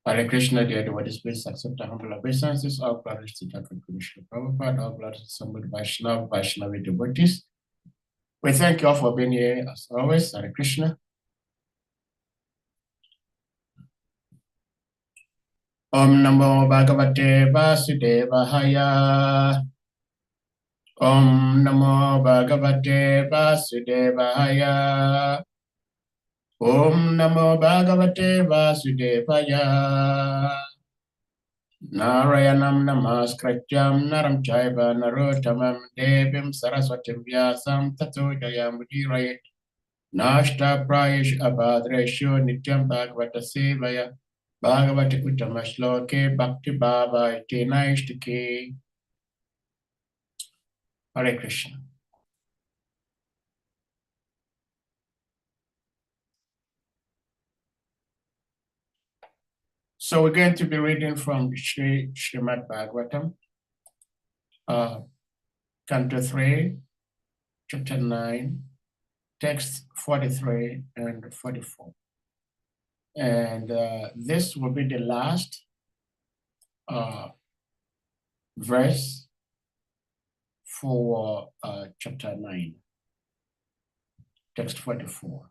Hare Krishna, dear devotees, please accept the humble obeisances of Brother Siddhartha Krishna Prabhupada, all brothers assembled Vaishnavi devotees. We thank you all for being here as always. Hare Krishna. Om Namo Bhagavate Vasudevaya. Om Namo Bhagavate Vasudevaya. Om Namo Bhagavate Vasudevaya. Narayanam Namaskrityam Naram Chaiva Narottamam Devim Saraswatim Vyasam Tato Jayamudiraye Nashta Prayesh Abhadresho Nityam Bhagavata Sevaya Bhagavati Uttamashloke Bhakti Bhava Tenaishtike. Hare Krishna. So we're going to be reading from Srimad Bhagavatam, Canto 3, Chapter 9, Text 43 and 44. And this will be the last verse for Chapter 9, Text 44.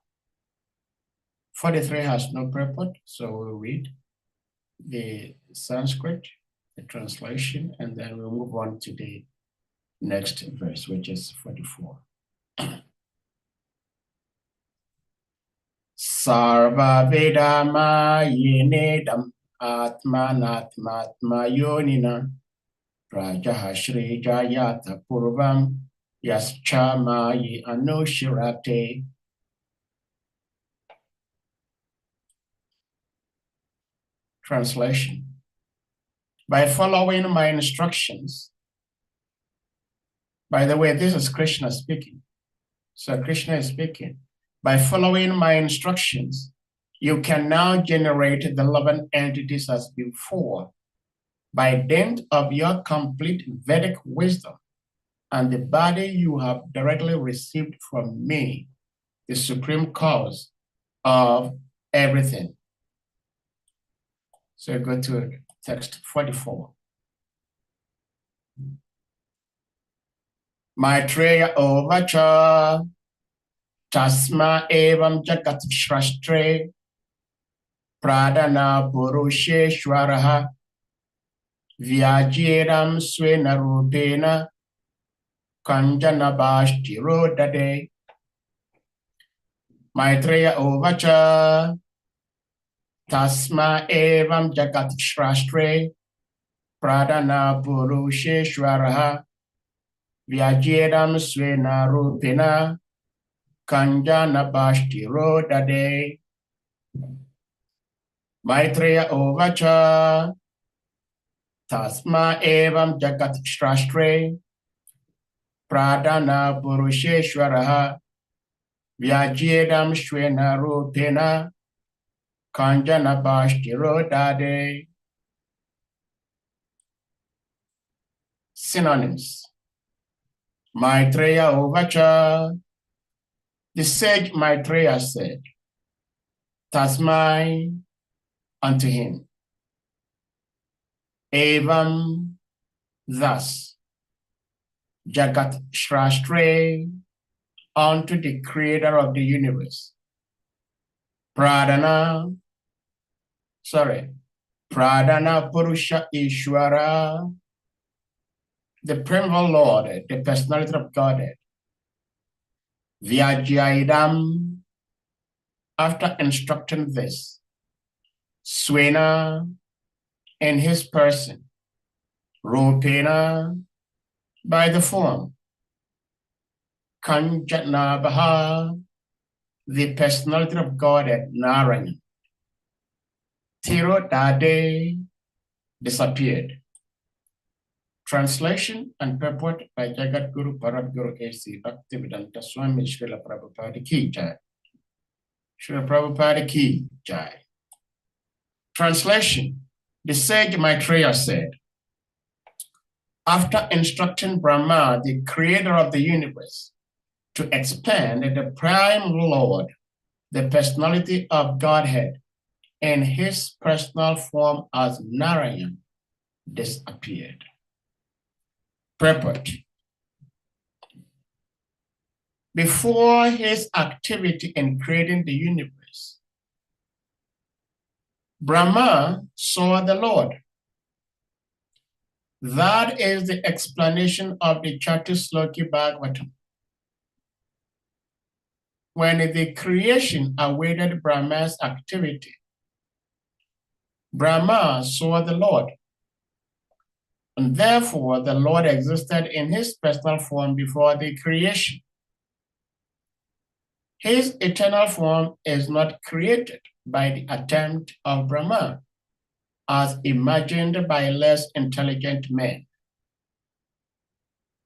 43 has no purport, so we'll read the Sanskrit, the translation, and then we'll move on to the next verse, which is 44. Sarva Vedama Yenedam Atmanatmatma Yonina Rajaha Shri Jayata Purvam Yaschamayi Anushirate. Translation. By following my instructions. By the way, this is Krishna speaking. So Krishna is speaking. By following my instructions, you can now generate the 11 entities as before by dint of your complete Vedic wisdom and the body you have directly received from me, the supreme cause of everything. So go to text 44. Maitreya Ovacha Tasma Evam Jagat Shrashtre Pradana Purusheshwaraha Vyajiram Swena Rupena Kanjana Bashtiro Dade. Maitreya Ovacha Tasma evam jagat shrashtre pradana purusheshwaraha vyajiram swena rupena kanjana bashtiro dade. Maitreya Ovacha Tasma evam jagat shrashtre pradana purusheshwaraha vyajiram swena rupena Kanjana Bashtiro Dade. Synonyms. Maitreya Ovacha. The sage Maitreya said, Tasmai, unto him. Evam, thus. Jagat Shrashtre, unto the creator of the universe. Pradana Purusha Ishwara, the primeval Lord, the personality of Godhead. Vyajaidam, after instructing this, Swena, in his person, Rupena, by the form, Kanjanabaha, the personality of Godhead, Narayan. Tiro Dade, disappeared. Translation and purport by Jagat Guru Parat Guru A.C. Bhaktivedanta Swami Srila Prabhupada Ki Jai. Srila Prabhupada Ki Jai. Translation. The sage Maitreya said, after instructing Brahma, the creator of the universe, to expand the prime Lord, the personality of Godhead, in his personal form as Narayan disappeared. Purport. Before his activity in creating the universe, Brahma saw the Lord. That is the explanation of the Chatusloki Bhagavatam. When the creation awaited Brahma's activity, Brahma saw the Lord. And therefore, the Lord existed in his personal form before the creation. His eternal form is not created by the attempt of Brahma, as imagined by less intelligent men.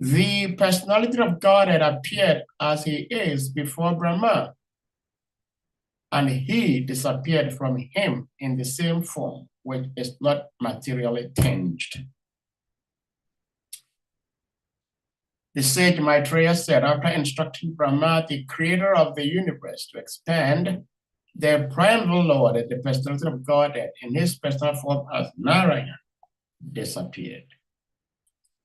The personality of God had appeared as he is before Brahma, and he disappeared from him in the same form, which is not materially tinged. The sage Maitreya said, after instructing Brahma, the creator of the universe, to expand the primal Lord, the personality of Godhead, in his personal form as Narayan, disappeared.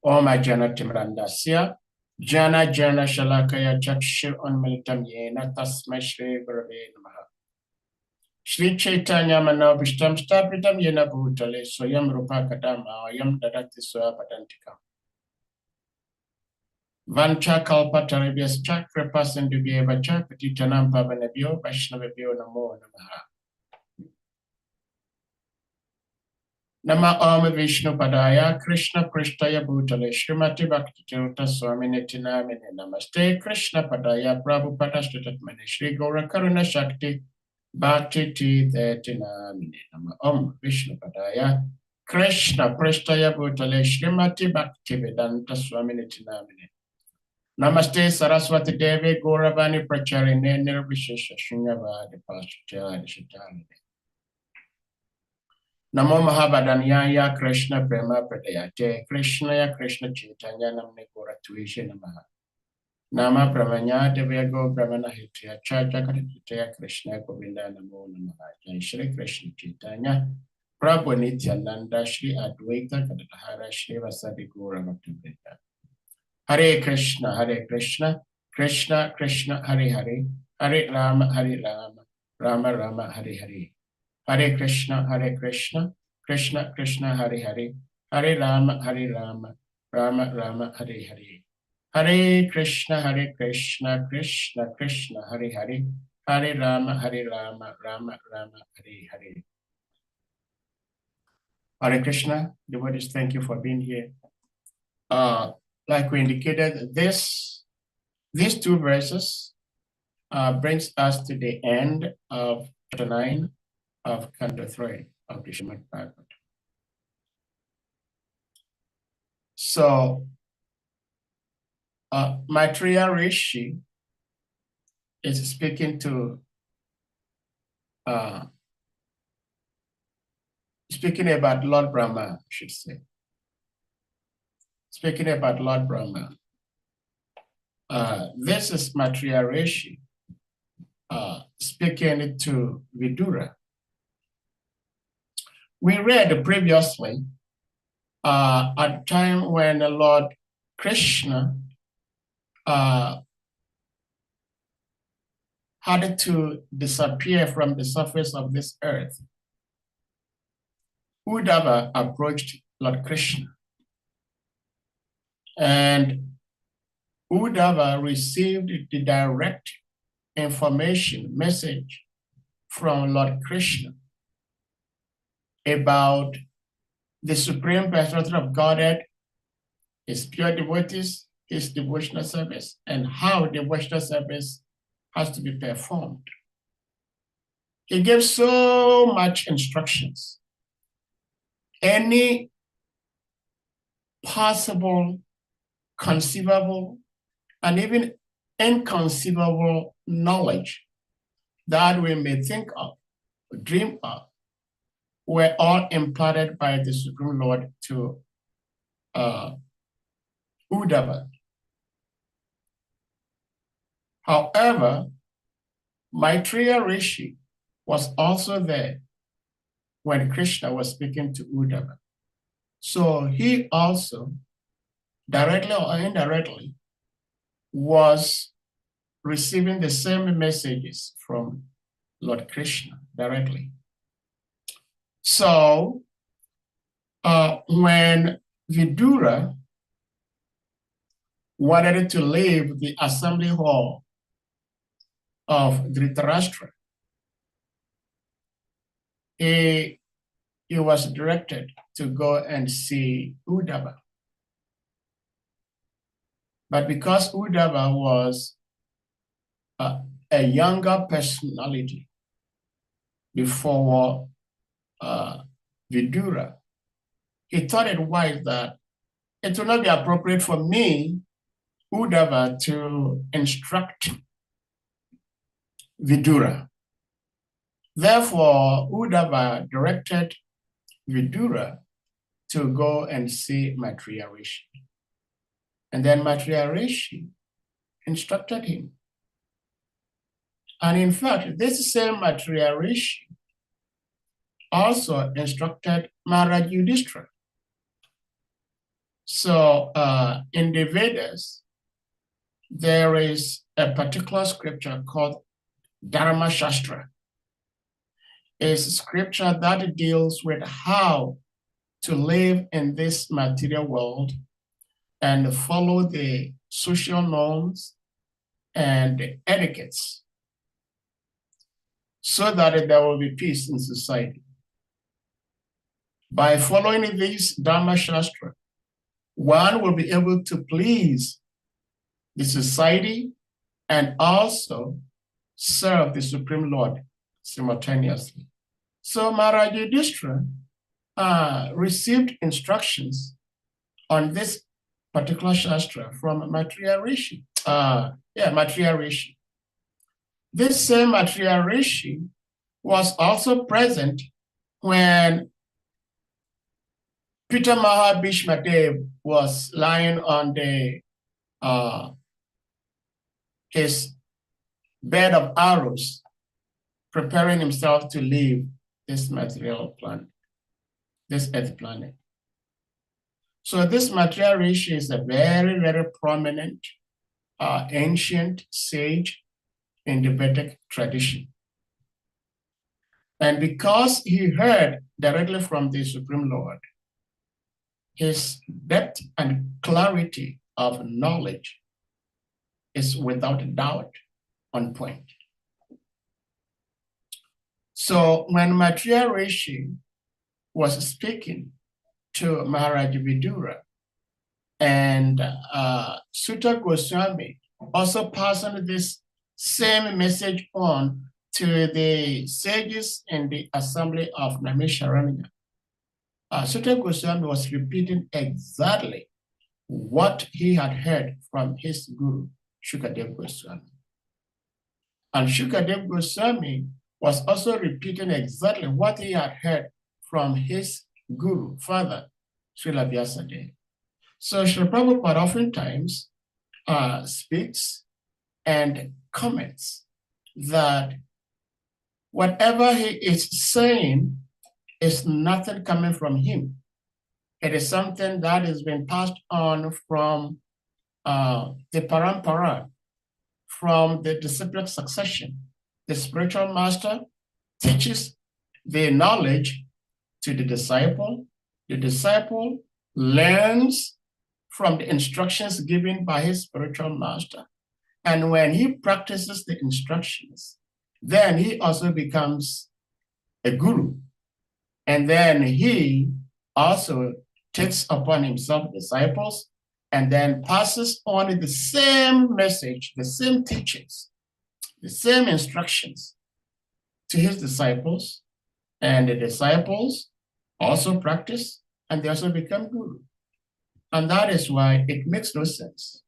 Om Jana Timrandasya, Jana Jana Shalakaya Chakshir Unmilitam Yena Tasma Shri Gurave Namaha. Shri Chaitanya Manavishtam Stapitam Yena Bhutale Soyam Rupa Kadama Yam Dadati Soya Padantika. Vancha Kalpataribhyas Chakra Pasandubhyeva Chakatitanam Pavanabhyo Vaishnavabhyo Namo Namaha. Nama Om Vishnu Padaya Krishna Prishtaya Bhutale Srimati Bhakti Tirtha Swami Nitinamine Namaste Krishna Padaya Prabhupada Shritatmane Shri Gaura Karuna Shakti Bhakti Tirtha Nama Om Vishnu Padaya Krishna Prishtaya Bhutale Srimati Bhakti Vedanta Swami Nitinamine Namaste Saraswati Devi Gauravani Pracharine Nirvishesha Shunyavadi Pashchari Shitani Namo Mahabadanyaya Krishna Prema Pradayate Krishna ya Krishna Chaitanya Namne Gora Tuishi Namaha Nama Pramanya Devego Brahmana Hitya Chacha Katitya Krishna Govinda Namo Namaha Jai Shri Krishna Chaitanya Prabhu Nityananda Shri Advaita Kadadhara Shri Vasadi Gora Bhaktivinoda Hare Krishna Krishna Krishna Hare Hare Hare Rama Rama Rama Hare Hare Hare Krishna Krishna Krishna Hare Hare Hare Rama Rama Rama Hare Hare Hare Krishna Krishna Krishna Hare Hare Hare Rama Rama Rama Hare Hare. Hare Krishna, devotees, thank you for being here. Like we indicated, these two verses brings us to the end of chapter 9 of Canto 3 of the Srimad Bhagavatam. So, Maitreya Rishi is speaking about Lord Brahma, I should say. Speaking about Lord Brahma. This is Maitreya Rishi speaking to Vidura. We read previously at a time when the Lord Krishna had to disappear from the surface of this earth. Uddhava approached Lord Krishna, and Uddhava received the direct message from Lord Krishna about the Supreme Personality of Godhead, his pure devotees, his devotional service, and how devotional service has to be performed. He gives so much instructions. Any possible, conceivable, and even inconceivable knowledge that we may think of, dream of, were all imparted by the Supreme Lord to Uddhava. However, Maitreya Rishi was also there when Krishna was speaking to Uddhava. So he also, directly or indirectly, was receiving the same messages from Lord Krishna directly. So when Vidura wanted to leave the assembly hall of Dhritarashtra, he was directed to go and see Uddhava. But because Uddhava was a younger personality before Vidura, he thought it wise that it would not be appropriate for me, Uddhava, to instruct Vidura. Therefore, Uddhava directed Vidura to go and see Maitreya Rishi. And then Maitreya Rishi instructed him. And in fact, this same Maitreya Rishi also instructed Maharaj Yudhishthira. So in the Vedas, there is a particular scripture called Dharma Shastra. It's a scripture that deals with how to live in this material world and follow the social norms and etiquettes so that there will be peace in society. By following this Dharma Shastra, one will be able to please the society and also serve the Supreme Lord simultaneously. So Maharaj Yudhishthira received instructions on this particular Shastra from Maitreya Rishi. Maitreya Rishi. This same Maitreya Rishi was also present when Pitamaha Bhishma Dev was lying on his bed of arrows, preparing himself to leave this material planet, this earth planet. So this Maitreya Rishi is a very, very prominent ancient sage in the Vedic tradition. And because he heard directly from the Supreme Lord, his depth and clarity of knowledge is without doubt on point. So when Maitreya Rishi was speaking to Maharaj Vidura, and Sutta Goswami also passed on this same message on to the sages in the assembly of Naimisharanya. Sutta Goswami was repeating exactly what he had heard from his guru, Shukadev Goswami. And Shukadev Goswami was also repeating exactly what he had heard from his guru, father, Srila Vyasadeva. So Srila Prabhupada oftentimes speaks and comments that whatever he is saying is nothing coming from him. It is something that has been passed on from the parampara, from the disciplic succession. The spiritual master teaches the knowledge to the disciple learns from the instructions given by his spiritual master. And when he practices the instructions, then he also becomes a guru. And then he also takes upon himself disciples and then passes on the same message, the same teachings, the same instructions to his disciples. And the disciples also practice and they also become guru. And that is why it makes no sense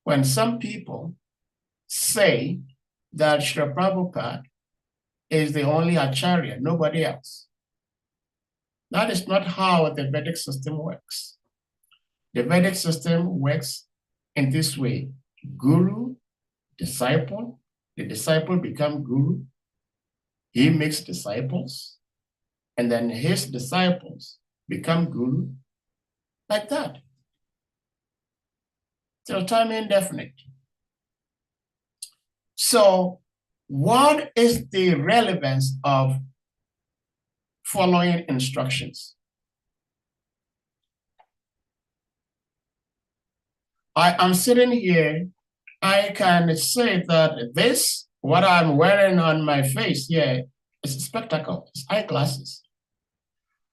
when some people say that Srila Prabhupada is the only Acharya, nobody else. That is not how the Vedic system works. The Vedic system works in this way: guru, disciple, the disciple become guru, he makes disciples, and then his disciples become guru, like that, till time indefinite. So what is the relevance of following instructions? I am sitting here, I can say that this, what I'm wearing on my face here, is a spectacle, it's eyeglasses.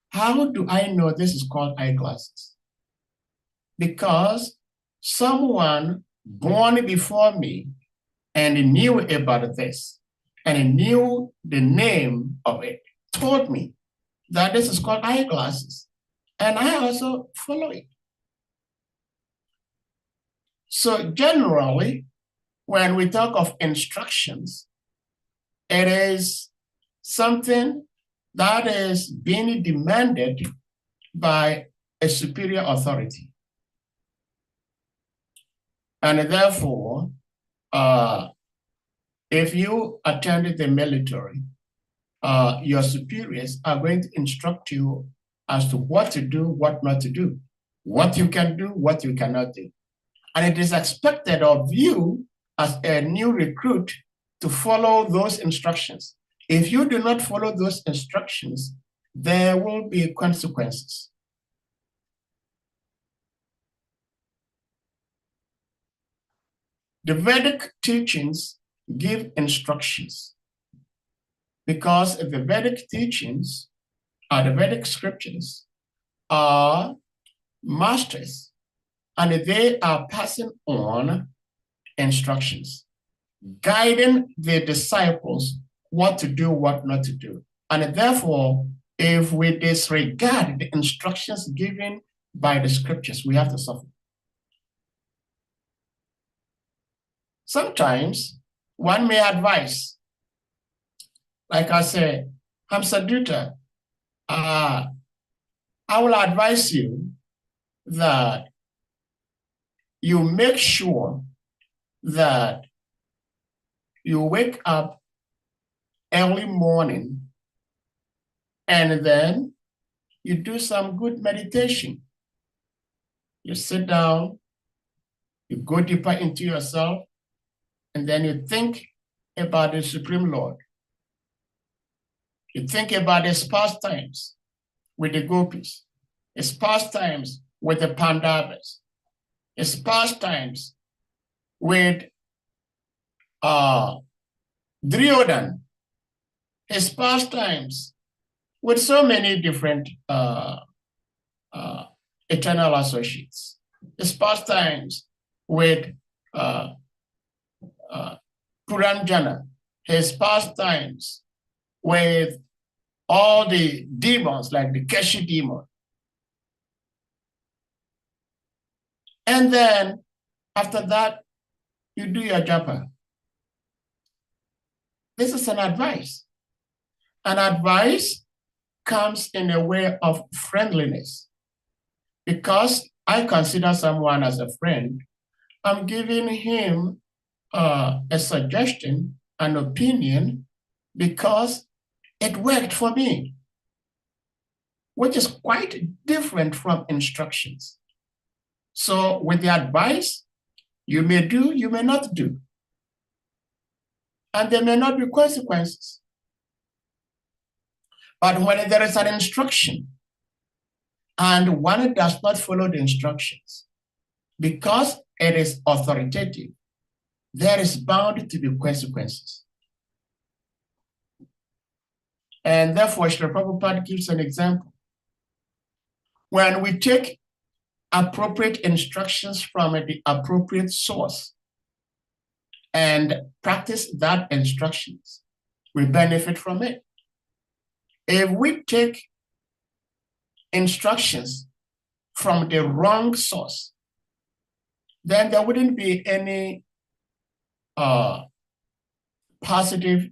How do I know this is called eyeglasses? Because someone born before me and knew about this and knew the name of it, told me that this is called eyeglasses. And I also follow it. So generally, when we talk of instructions, it is something that is being demanded by a superior authority. And therefore, if you attended the military, your superiors are going to instruct you as to what to do, what not to do, what you can do, what you cannot do. And it is expected of you as a new recruit to follow those instructions. If you do not follow those instructions, there will be consequences. The Vedic teachings give instructions because the Vedic teachings, the Vedic scriptures, are masters, and they are passing on instructions, guiding the disciples what to do, what not to do. And therefore, if we disregard the instructions given by the scriptures, we have to suffer. Sometimes one may advise, like I said, Hamsaduta, I will advise you that you make sure that you wake up early morning and then you do some good meditation. You sit down, you go deeper into yourself, and then you think about the Supreme Lord. You think about his pastimes with the gopis, his pastimes with the Pandavas, his pastimes with Duryodhana, his pastimes with so many different eternal associates, his pastimes with Puranjana, his pastimes with all the demons, like the Keshi demon. And then after that, you do your japa. This is an advice. An advice comes in a way of friendliness. Because I consider someone as a friend, I'm giving him a suggestion, an opinion, because it worked for me, which is quite different from instructions. So with the advice, you may do, you may not do. And there may not be consequences. But when there is an instruction and one does not follow the instructions, because it is authoritative, there is bound to be consequences. And therefore, Srila Prabhupada gives an example. When we take appropriate instructions from the appropriate source and practice that instructions, we benefit from it. If we take instructions from the wrong source, then there wouldn't be any positive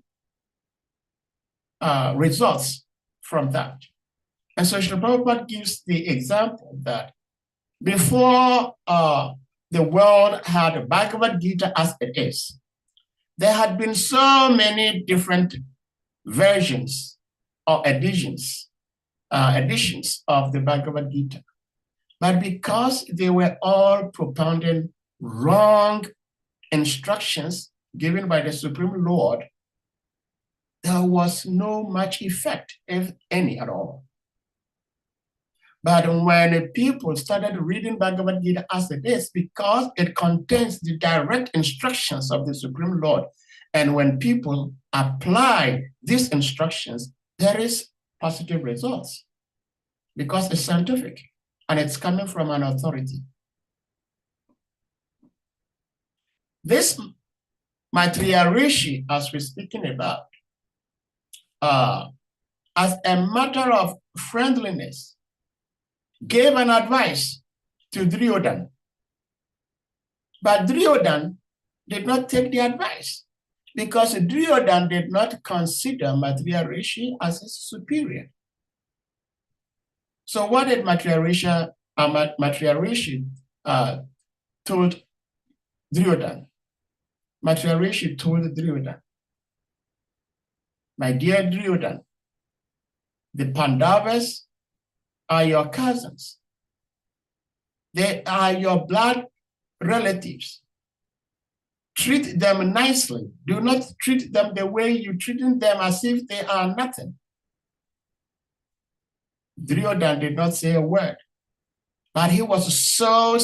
results from that. And so Srila Prabhupada gives the example that before the world had Bhagavad Gita as it is, there had been so many different versions or editions editions of the Bhagavad Gita. But because they were all propounding wrong instructions given by the Supreme Lord, there was no much effect, if any at all. But when people started reading Bhagavad Gita as it is, because it contains the direct instructions of the Supreme Lord, and when people apply these instructions, there is positive results because it's scientific and it's coming from an authority. This Maitreya Rishi, as we're speaking about, as a matter of friendliness, gave an advice to Duryodhana. But Duryodhana did not take the advice because Duryodhana did not consider Maitreya Rishi as his superior. So what did Maitreya Rishi told Duryodhana? Maitreya Rishi told Duryodhana, my dear Duryodhana, the Pandavas are your cousins. They are your blood relatives. Treat them nicely. Do not treat them the way you're treating them as if they are nothing. Duryodhana did not say a word, but he was so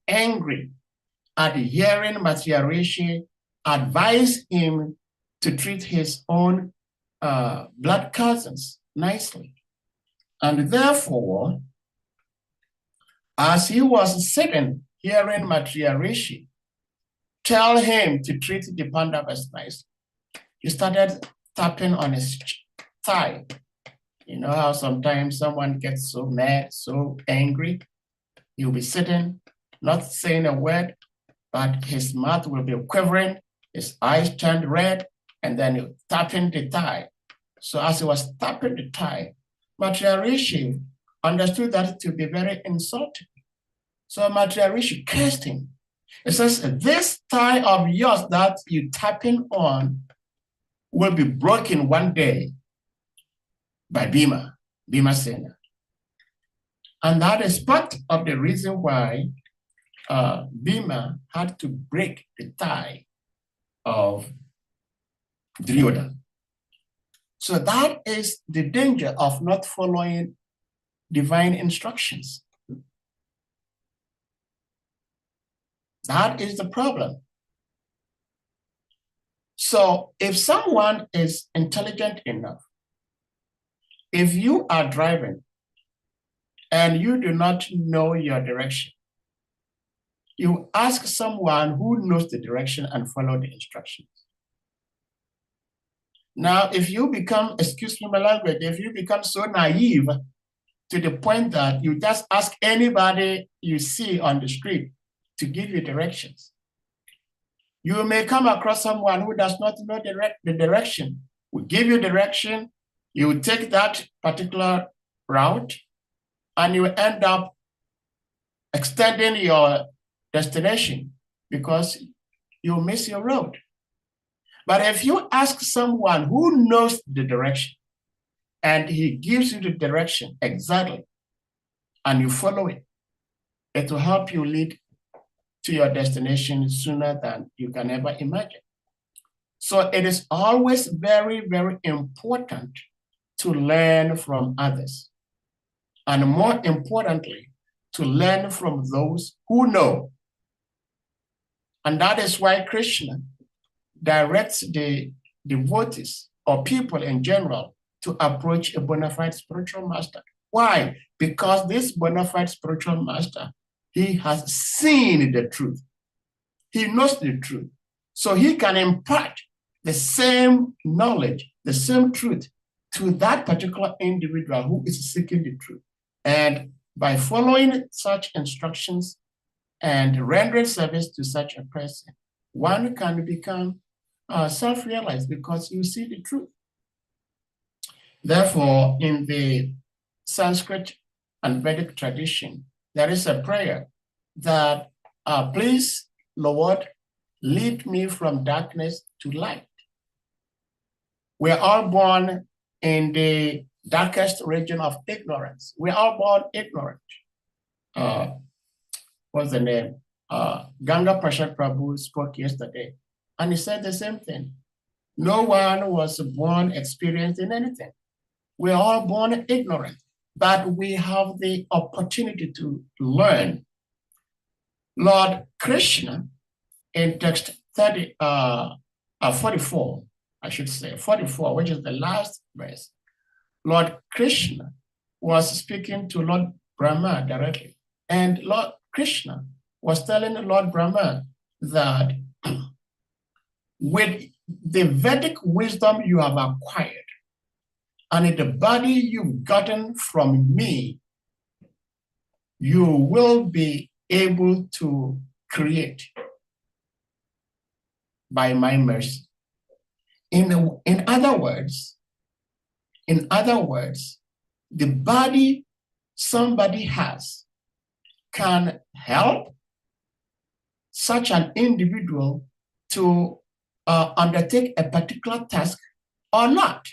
angry at hearing Maitreya Rishi advise him to treat his own blood cousins nicely. And therefore, as he was sitting hearing Maitreya Rishi tell him to treat the Pandavas nicely, he started tapping on his thigh. You know how sometimes someone gets so mad, so angry, he'll be sitting, not saying a word, but his mouth will be quivering, his eyes turned red, and then he'll tapping the thigh. So as he was tapping the thigh, Maitreya Rishi understood that to be very insulting. So Maitreya Rishi cursed him. It says, this thigh of yours that you're tapping on will be broken one day by Bhimasena. And that is part of the reason why Bhima had to break the thigh of Duryodhana. So that is the danger of not following divine instructions. That is the problem. So if someone is intelligent enough, if you are driving and you do not know your direction, you ask someone who knows the direction and follow the instructions. Now, if you become, excuse me my language, if you become so naive to the point that you just ask anybody you see on the street to give you directions, you may come across someone who does not know the direction, will give you direction, you will take that particular route, and you end up extending your destination because you miss your road. But if you ask someone who knows the direction and he gives you the direction exactly and you follow it, it will help you lead to your destination sooner than you can ever imagine. So it is always very, very important to learn from others. And more importantly, to learn from those who know. And that is why Krishna directs the devotees or people in general to approach a bona fide spiritual master. Why? Because this bona fide spiritual master, he has seen the truth. He knows the truth. So he can impart the same knowledge, the same truth to that particular individual who is seeking the truth. And by following such instructions and rendering service to such a person, one can become self-realized because you see the truth. Therefore, in the Sanskrit and Vedic tradition, there is a prayer that, please, Lord, lead me from darkness to light. We're all born in the darkest region of ignorance. We're all born ignorant. What's the name? Ganga Prasad Prabhu spoke yesterday, and he said the same thing. No one was born experienced in anything. We're all born ignorant, but we have the opportunity to learn. Lord Krishna, in text 44, I should say, 44, which is the last verse, Lord Krishna was speaking to Lord Brahma directly. And Lord Krishna was telling Lord Brahma that with the Vedic wisdom you have acquired and in the body you've gotten from me, you will be able to create by my mercy. In other words, the body somebody has can help such an individual to undertake a particular task or not.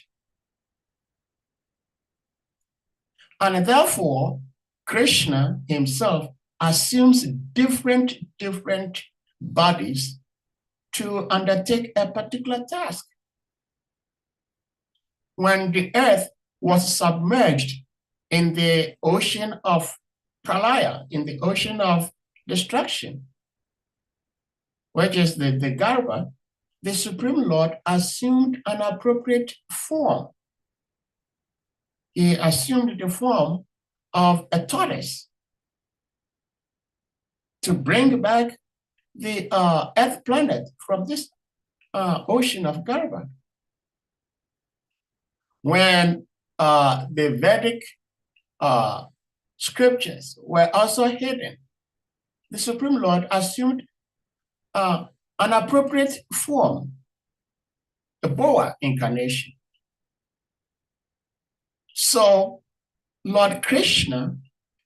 And therefore, Krishna himself assumes different bodies to undertake a particular task. When the earth was submerged in the ocean of pralaya, in the ocean of destruction, which is the Garbha, the Supreme Lord assumed an appropriate form. He assumed the form of a tortoise to bring back the Earth planet from this ocean of Garbha. When the Vedic scriptures were also hidden, the Supreme Lord assumed an appropriate form, the boa incarnation. So Lord Krishna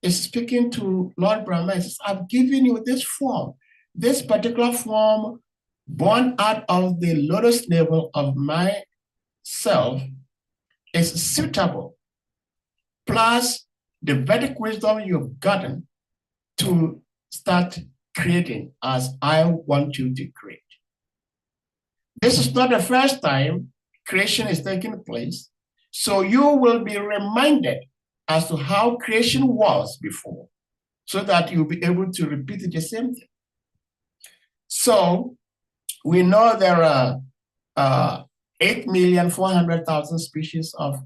is speaking to Lord Brahma and says, I've given you this form, this particular form born out of the lotus navel of myself is suitable, plus the Vedic wisdom you've gotten to start creating as I want you to create. This is not the first time creation is taking place, so you will be reminded as to how creation was before, so that you'll be able to repeat the same thing. So we know there are 8,400,000 species of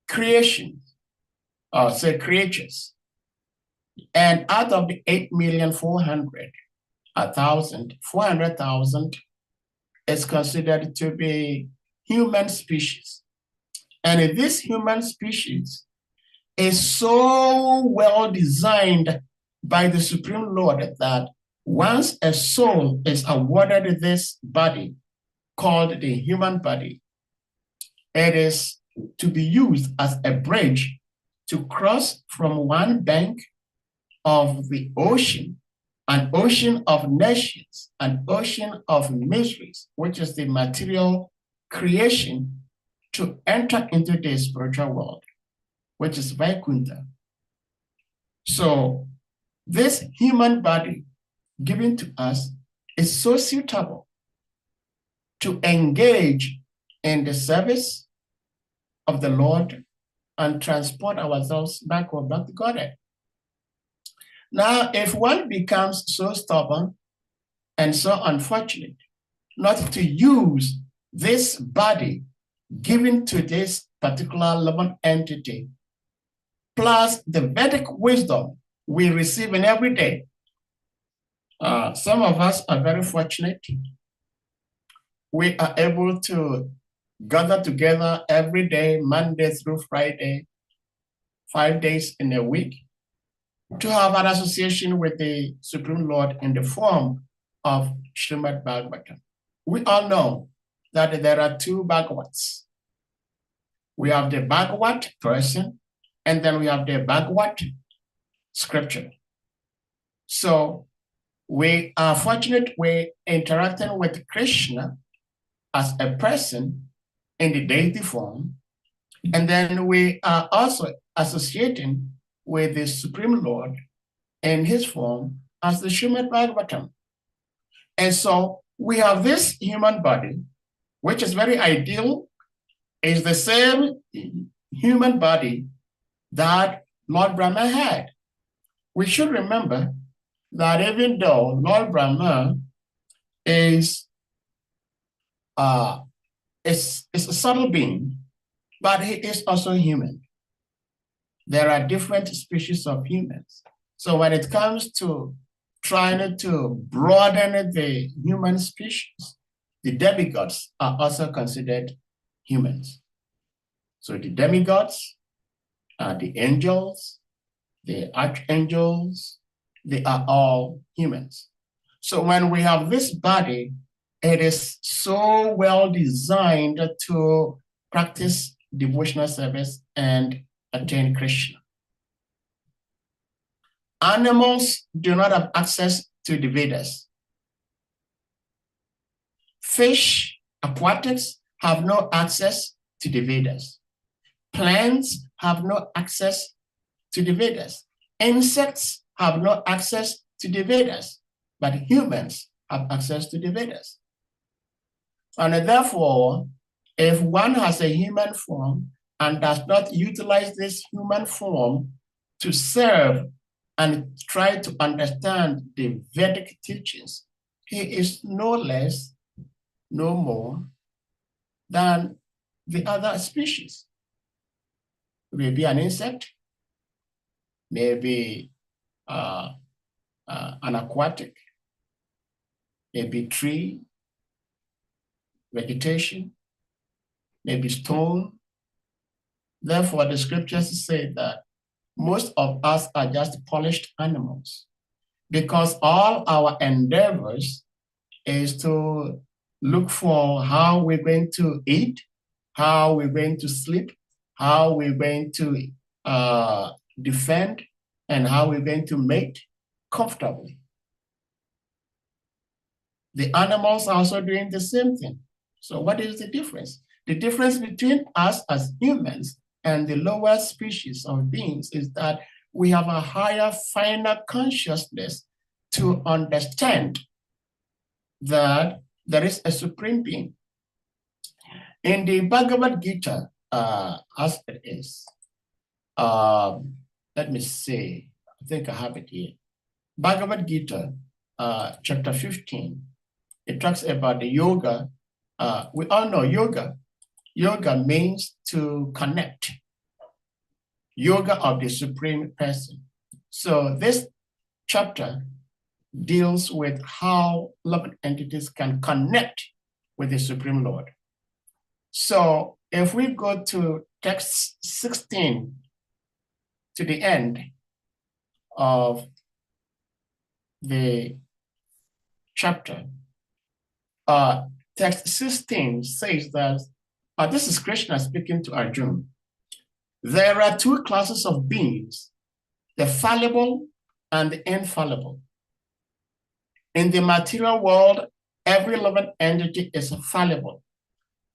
creation, creatures. And out of the 8,400,000, 400,000 is considered to be human species. And this human species is so well designed by the Supreme Lord that once a soul is awarded this body called the human body, it is to be used as a bridge to cross from one bank of the ocean, an ocean of nations, an ocean of mysteries, which is the material creation, to enter into the spiritual world, which is Vaikuntha. So this human body given to us is so suitable to engage in the service of the Lord and transport ourselves back to Godhead. Now, if one becomes so stubborn and so unfortunate not to use this body given to this particular living entity, plus the Vedic wisdom we receive in every day, some of us are very fortunate. We are able to gather together every day, Monday through Friday, 5 days in a week, to have an association with the Supreme Lord in the form of Srimad Bhagavatam. We all know that there are two Bhagavats. We have the Bhagavat person, and then we have the Bhagavat scripture. So we are fortunate we're interacting with Krishna as a person in the deity form, And then we are also associating with the Supreme Lord in his form as the Srimad Bhagavatam. And so we have this human body, which is very ideal, is the same human body that Lord Brahma had. We should remember that even though Lord Brahma is a subtle being, but he is also human. There are different species of humans. So when it comes to trying to broaden the human species, the demigods are also considered humans. So the demigods are the angels, the archangels, they are all humans. So when we have this body, it is so well designed to practice devotional service and attain Krishna. Animals do not have access to the Vedas. Fish, aquatics, have no access to the Vedas. Plants have no access to the Vedas. Insects have no access to the Vedas, but humans have access to the Vedas. And therefore, if one has a human form and does not utilize this human form to serve and try to understand the Vedic teachings, he is no less, no more than the other species. Maybe an insect, maybe an aquatic, maybe tree, vegetation, maybe stone. Therefore, the scriptures say that most of us are just polished animals because all our endeavors is to look for how we're going to eat, how we're going to sleep, how we're going to defend, and how we're going to mate comfortably. The animals are also doing the same thing. So what is the difference? The difference between us as humans and the lower species of beings is that we have a higher, finer consciousness to understand that there is a supreme being. In the Bhagavad Gita, as it is, let me see, I think I have it here. Bhagavad Gita, chapter 15, it talks about the yoga. We all know yoga. Yoga means to connect. Yoga of the Supreme Person. So this chapter deals with how loving entities can connect with the Supreme Lord. So if we go to text 16 to the end of the chapter, text 16 says that, this is Krishna speaking to Arjuna. There are two classes of beings, the fallible and the infallible. In the material world, every living entity is fallible.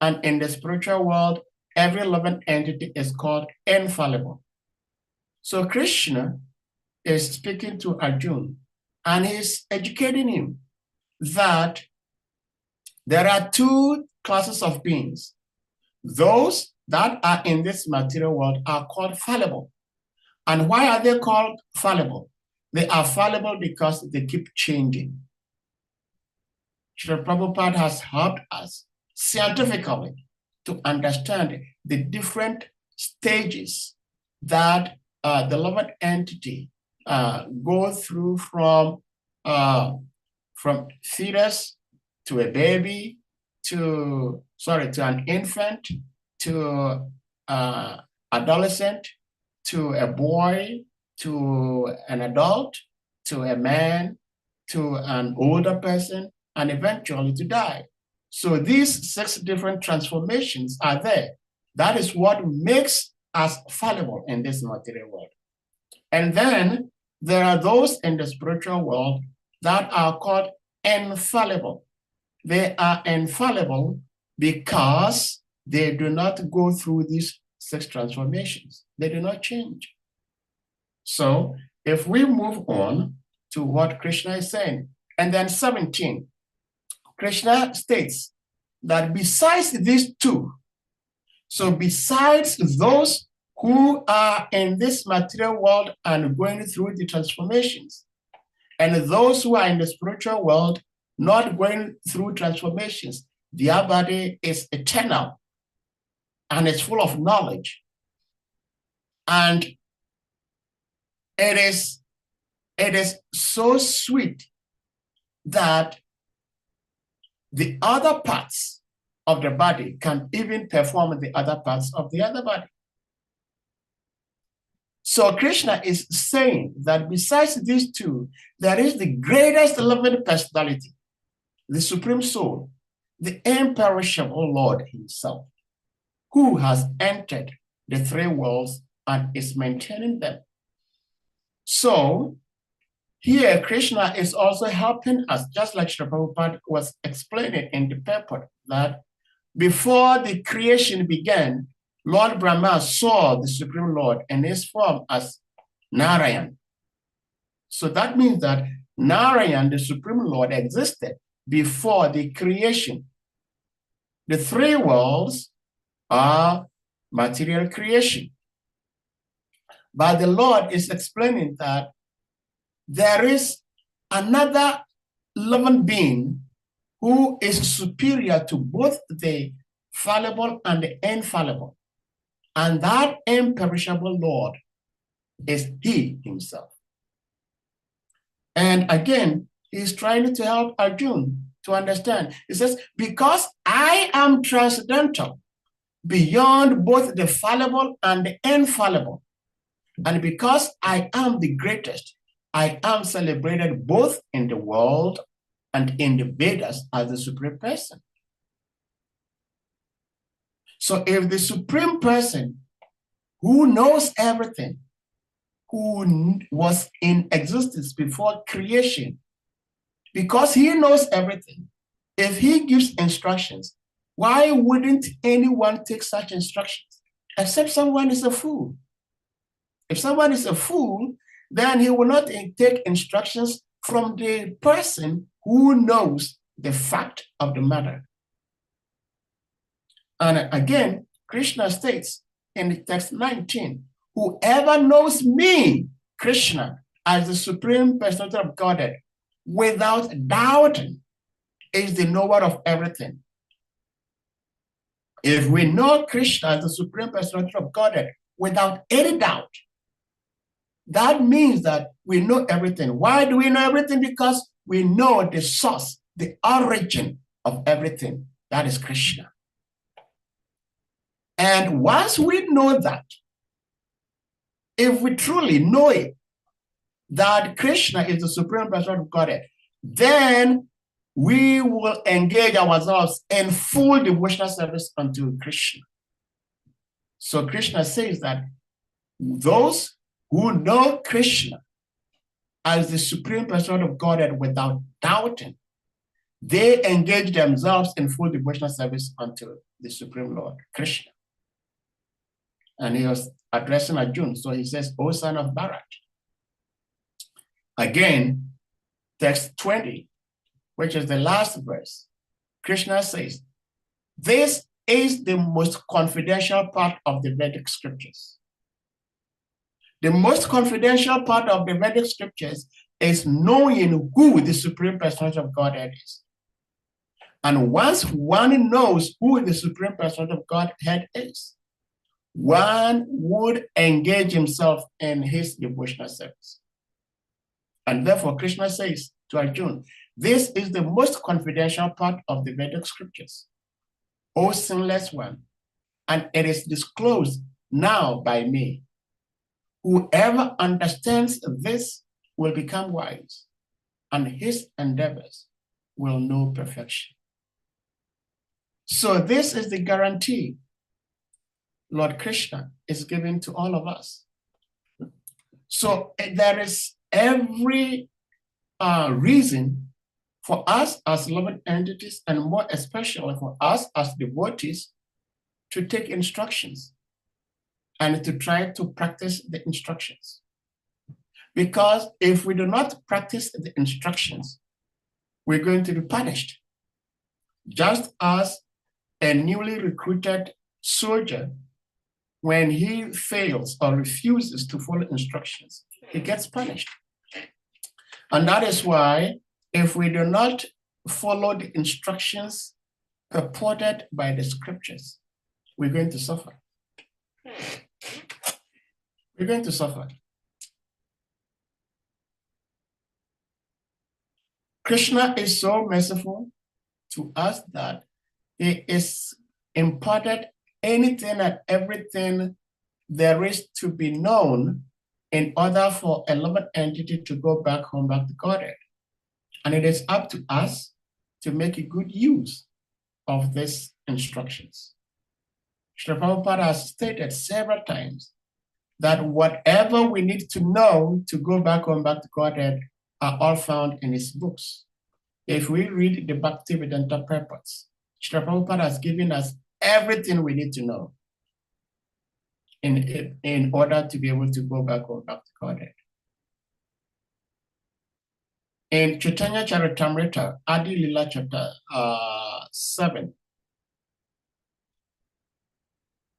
And in the spiritual world, every living entity is called infallible. So Krishna is speaking to Arjuna, and he's educating him that there are two classes of beings. Those that are in this material world are called fallible. And why are they called fallible? They are fallible because they keep changing. Srila Prabhupada has helped us scientifically to understand the different stages that the living entity go through from fetus to a baby, to an infant, to adolescent, to a boy, to an adult, to a man, to an older person, and eventually to die. So these 6 different transformations are there. That is what makes us fallible in this material world. And then there are those in the spiritual world that are called infallible. They are infallible because they do not go through these 6 transformations. They do not change. So if we move on to what Krishna is saying, and then 17, Krishna states that besides these two, so besides those who are in this material world and going through the transformations, and those who are in the spiritual world not going through transformations, their body is eternal and it's full of knowledge. And it is so sweet that the other parts of the body can even perform the other parts of the other body. So Krishna is saying that besides these two, there is the greatest living personality, the Supreme Soul, the imperishable Lord himself, who has entered the 3 worlds and is maintaining them. So here Krishna is also helping us, just like Srila Prabhupada was explaining in the purport, that before the creation began, Lord Brahma saw the Supreme Lord in his form as Narayan. So that means that Narayan, the Supreme Lord, existed before the creation. The 3 worlds are material creation. But the Lord is explaining that there is another living being who is superior to both the fallible and the infallible. And that imperishable Lord is he himself. And again, he's trying to help Arjuna to understand. He says, because I am transcendental, beyond both the fallible and the infallible, and because I am the greatest, I am celebrated both in the world and in the Vedas as the Supreme Person. So if the Supreme Person, who knows everything, who was in existence before creation, because he knows everything, if he gives instructions, why wouldn't anyone take such instructions? Except someone is a fool. If someone is a fool, then he will not take instructions from the person who knows the fact of the matter. And again, Krishna states in the text 19, whoever knows me, Krishna, as the Supreme Personality of Godhead, without doubting, is the knower of everything. If we know Krishna as the Supreme Personality of Godhead without any doubt, that means that we know everything. Why do we know everything? Because we know the source, the origin of everything. That is Krishna. And once we know that, if we truly know it, that Krishna is the Supreme Person of Godhead, then we will engage ourselves in full devotional service unto Krishna. So Krishna says that those who know Krishna as the Supreme Person of Godhead without doubting, they engage themselves in full devotional service unto the Supreme Lord, Krishna. And he was addressing Arjuna. So he says, O son of Bharat. Again, text 20, which is the last verse, Krishna says, this is the most confidential part of the Vedic scriptures. The most confidential part of the Vedic scriptures is knowing who the Supreme Personality of Godhead is. And once one knows who the Supreme Personality of Godhead is, one would engage himself in his devotional service. And therefore, Krishna says to Arjuna, this is the most confidential part of the Vedic scriptures, O sinless one, and it is disclosed now by me. Whoever understands this will become wise, and his endeavors will know perfection. So this is the guarantee Lord Krishna is giving to all of us. So there is every reason for us as living entities, and more especially for us as devotees, to take instructions and to try to practice the instructions. Because if we do not practice the instructions, we're going to be punished. Just as a newly recruited soldier, when he fails or refuses to follow instructions, he gets punished. And that is why if we do not follow the instructions purported by the scriptures, we're going to suffer. We're going to suffer. Krishna is so merciful to us that he is imparted anything and everything there is to be known in order for a loving entity to go back home, back to Godhead. And it is up to us to make a good use of these instructions. Srila Prabhupada has stated several times that whatever we need to know to go back home, back to Godhead are all found in his books. If we read the Bhaktivedanta purports, Srila Prabhupada has given us everything we need to know in order to be able to go back home, back to Godhead. In Chaitanya Charitamrita, Adi Lila chapter 7,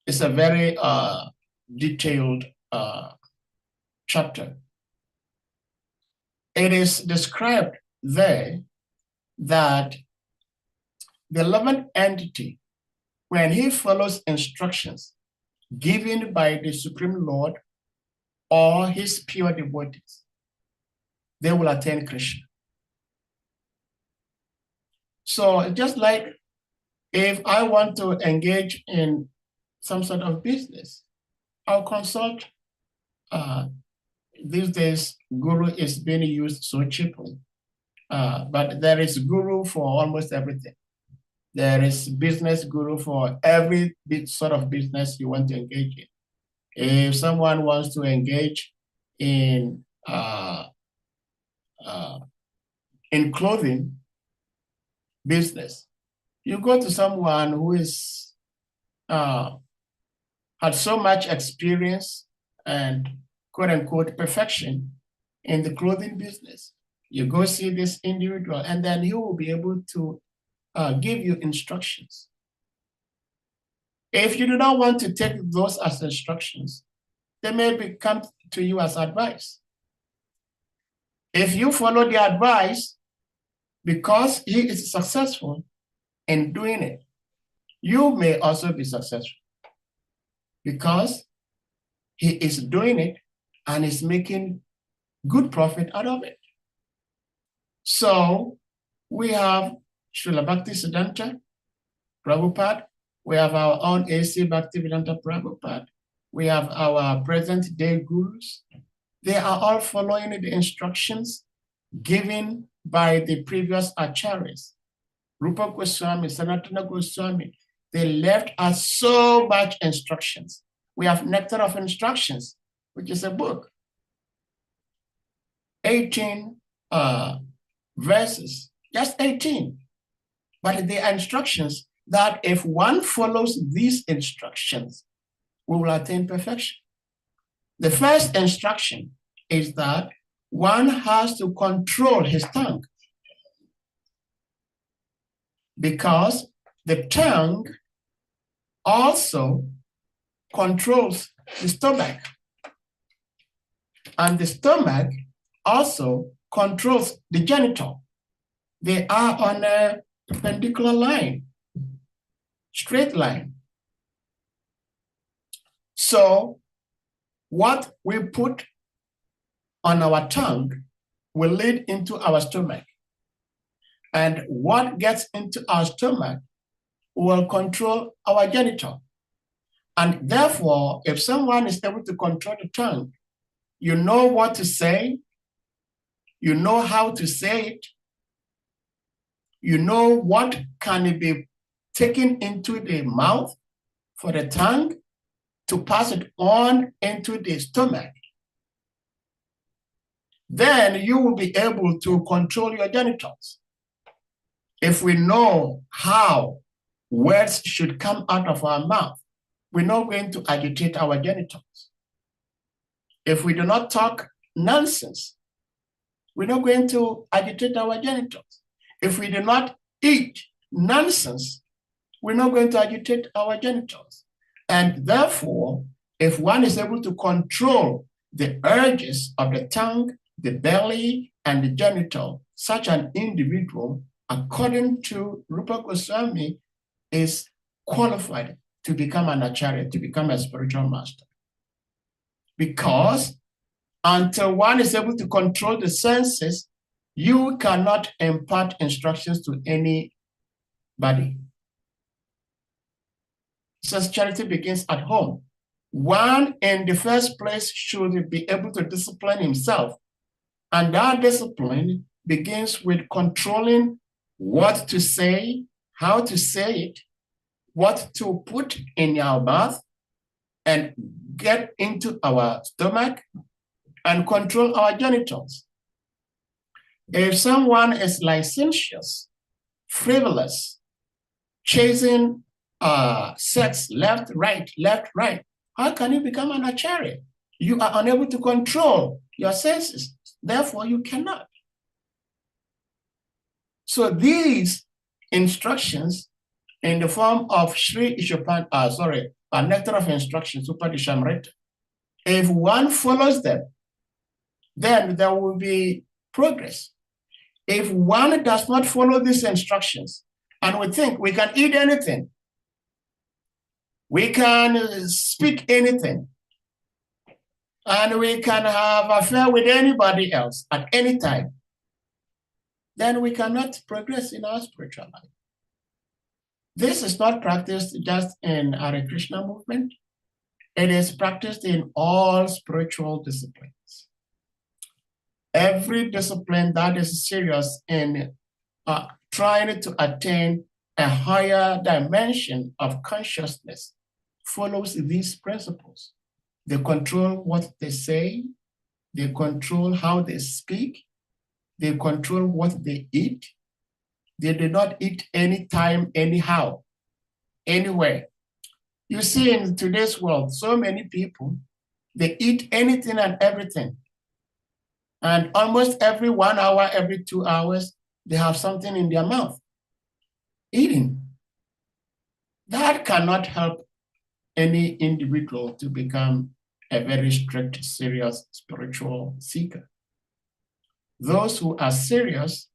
it's a very detailed chapter. It is described there that the loving entity, when he follows instructions given by the Supreme Lord or his pure devotees, they will attain Krishna. So just like if I want to engage in some sort of business, I'll consult. These days, guru is being used so cheaply, but there is guru for almost everything. There is business guru for every sort of business you want to engage in. If someone wants to engage in clothing business, you go to someone who is had so much experience and quote unquote perfection in the clothing business. You go see this individual, and then he will be able to give you instructions. If you do not want to take those as instructions, they may come to you as advice. If you follow the advice, because he is successful in doing it, you may also be successful because he is doing it and is making good profit out of it. So we have Srila Bhaktisiddhanta Prabhupada, we have our own A.C. Bhaktivedanta Prabhupada, we have our present day gurus. They are all following the instructions given by the previous acharyas. Rupa Goswami, Sanatana Goswami, they left us so much instructions. We have Nectar of Instructions, which is a book. 18 verses, just 18. But they are instructions that if one follows these instructions, we will attain perfection. The first instruction is that one has to control his tongue, because the tongue also controls the stomach, and the stomach also controls the genital. They are on a perpendicular line, straight line. So what we put on our tongue will lead into our stomach. And what gets into our stomach will control our genital. And therefore, if someone is able to control the tongue, you know what to say, you know how to say it, you know what can be taken into the mouth for the tongue to pass it on into the stomach. Then you will be able to control your genitals. If we know how words should come out of our mouth, we're not going to agitate our genitals. If we do not talk nonsense, we're not going to agitate our genitals. If we do not eat nonsense, we're not going to agitate our genitals. And therefore, if one is able to control the urges of the tongue, the belly, and the genital, such an individual, according to Rupa Goswami, is qualified to become an acharya, to become a spiritual master. Because until one is able to control the senses, you cannot impart instructions to anybody. Says charity begins at home. One, in the first place, should be able to discipline himself. And that discipline begins with controlling what to say, how to say it, what to put in our mouth, and get into our stomach, and control our genitals. If someone is licentious, frivolous, chasing sex left, right, how can you become an acharya? You are unable to control your senses. Therefore, you cannot. So these instructions in the form of Sri Ishopan, a nectar of instructions, Upadishamrita, if one follows them, then there will be progress. If one does not follow these instructions, and we think we can eat anything, we can speak anything, and we can have an affair with anybody else at any time, then we cannot progress in our spiritual life. This is not practiced just in Hare Krishna movement. It is practiced in all spiritual disciplines. Every discipline that is serious in trying to attain a higher dimension of consciousness follows these principles. They control what they say, they control how they speak, they control what they eat. They do not eat anytime, anyhow, anywhere. You see in today's world, so many people, they eat anything and everything. And almost every 1 hour, every 2 hours, they have something in their mouth, eating. That cannot help any individual to become a very strict, serious spiritual seeker. Those who are serious,